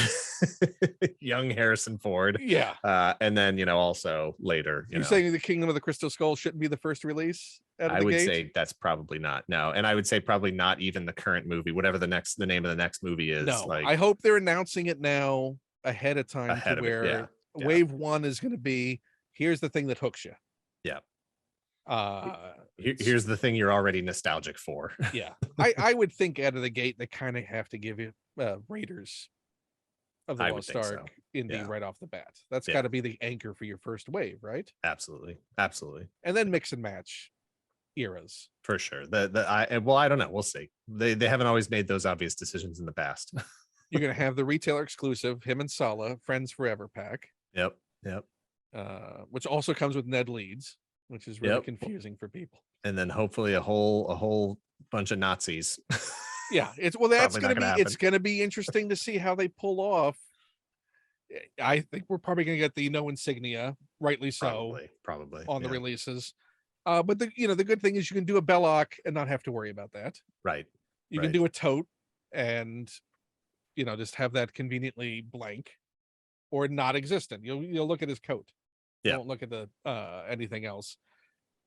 young Harrison Ford. Yeah. And then, you know, also later, You're saying the Kingdom of the Crystal Skull shouldn't be the first release out of I the would gate? say that's probably not. No. And I would say probably not even the current movie, whatever the name of the next movie is. No, Like, I hope they're announcing it now ahead of time Ahead to of it, where yeah, yeah. wave one is going to be, here's the thing that hooks you. Yeah. Uh, Here's the thing you're already nostalgic for. yeah. I would think out of the gate, they kind of have to give you Raiders of the I would Lost think Ark so. Indy Yeah. right off the bat. That's Yeah. got to be the anchor for your first wave, right? Absolutely. Absolutely. And then mix and match eras. For sure. I don't know. We'll see. They haven't always made those obvious decisions in the past. You're going to have the retailer exclusive, him and Sala, Friends Forever pack. Yep. Yep. Which also comes with Ned Leeds, which is really Yep. confusing for people. And then hopefully a whole bunch of Nazis. Yeah, that's going to be, happen. it's going to be interesting to see how they pull off. I think we're probably going to get the no insignia, rightly so, Probably on the yeah. releases. But the good thing is you can do a Belloc and not have to worry about that. Right. You can do a tote and just have that conveniently blank or not existent. You'll look at his coat. Yeah. Don't look at the anything else.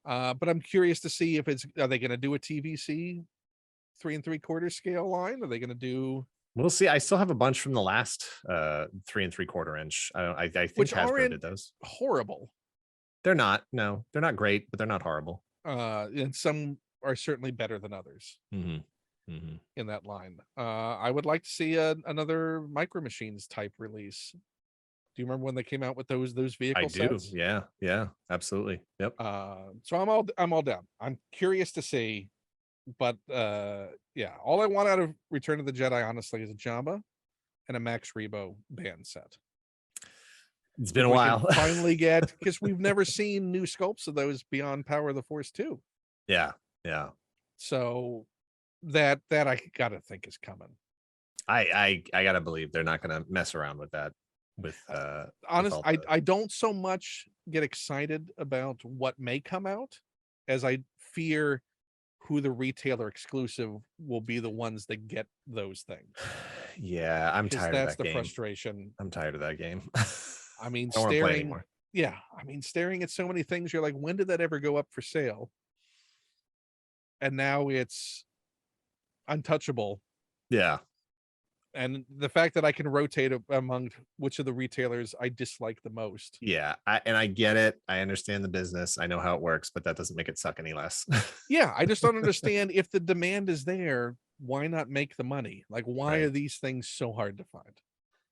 But I'm curious to see if are they going to do a TVC 3 3/4 scale line? Are they going to do? We'll see. I still have a bunch from the last 3 3/4 inch. I think Which Hasbro did those. Horrible. They're not. No, they're not great, but they're not horrible. And some are certainly better than others in that line. I would like to see another Micro Machines type release. Do you remember when they came out with those vehicle sets? Yeah. Yeah. Absolutely. Yep. So I'm all down. I'm curious to see, but yeah, all I want out of Return of the Jedi, honestly, is a Jamba and a Max Rebo band set. It's been a while. Finally get, because we've never seen new sculpts of those beyond Power of the Force 2. Yeah. Yeah. So that I gotta think is coming. I gotta believe they're not gonna mess around with that. With honest, I don't so much get excited about what may come out as I fear who the retailer exclusive will be the ones that get those things. Yeah, I'm tired of that game. That's the frustration. I'm tired of that game. I mean, I don't wanna play anymore. Yeah, I mean, staring at so many things, you're like, when did that ever go up for sale? And now it's untouchable. Yeah. And the fact that I can rotate among which of the retailers I dislike the most. Yeah, I get it. I understand the business. I know how it works, but that doesn't make it suck any less. Yeah, I just don't understand, if the demand is there, why not make the money? Like, why are these things so hard to find?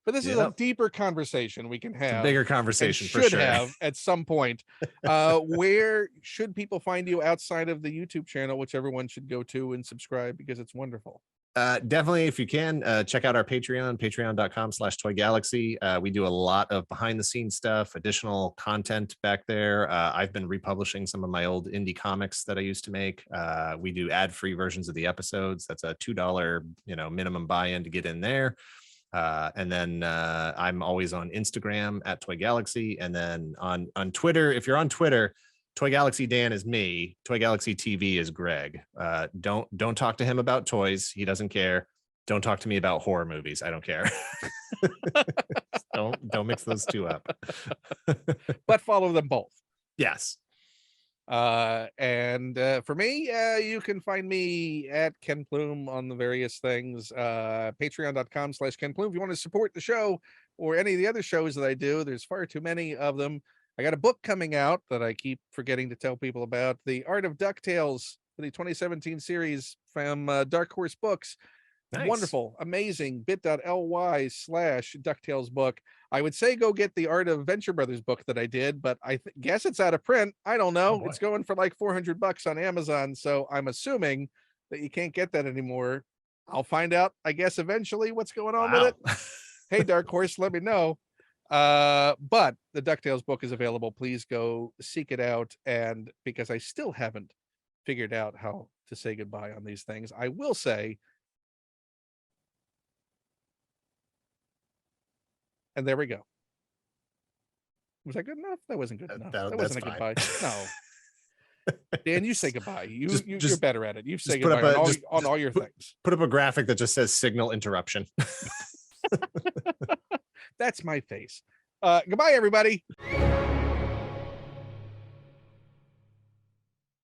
But this is a deeper conversation we can have. It's a bigger conversation for sure. Have at some point. Where should people find you outside of the YouTube channel, which everyone should go to and subscribe because it's wonderful? Definitely, if you can, check out our patreon.com/toygalaxy. We do a lot of behind the scenes stuff, additional content back there. I've been republishing some of my old indie comics that I used to make. We do ad-free versions of the episodes. That's a $2 minimum buy-in to get in there. And then I'm always on Instagram at Toy Galaxy, and then on Twitter. If you're on Twitter, Toy Galaxy Dan is me. Toy Galaxy TV is Greg. Don't talk to him about toys. He doesn't care. Don't talk to me about horror movies. I don't care. don't mix those two up. But follow them both. Yes. And for me, you can find me at Ken Plume on the various things. Patreon.com/Ken Plume. If you want to support the show or any of the other shows that I do, there's far too many of them. I got a book coming out that I keep forgetting to tell people about, The Art of DuckTales, for the 2017 series from Dark Horse Books. Nice. Wonderful, amazing. bit.ly/DuckTales book. I would say go get the Art of Venture Brothers book that I did, but I guess it's out of print. I don't know. boy. It's going for like $400 on Amazon, so I'm assuming that you can't get that anymore. I'll find out, I guess, eventually what's going on with it. Hey, Dark Horse, let me know. But the DuckTales book is available. Please go seek it out. And because I still haven't figured out how to say goodbye on these things, I will say, and there we go. Was that good enough? That wasn't good enough. That wasn't a goodbye. No. Dan, you say goodbye. You're better at it. You say goodbye on all your things. Put up a graphic that just says signal interruption. That's my face. Goodbye, everybody.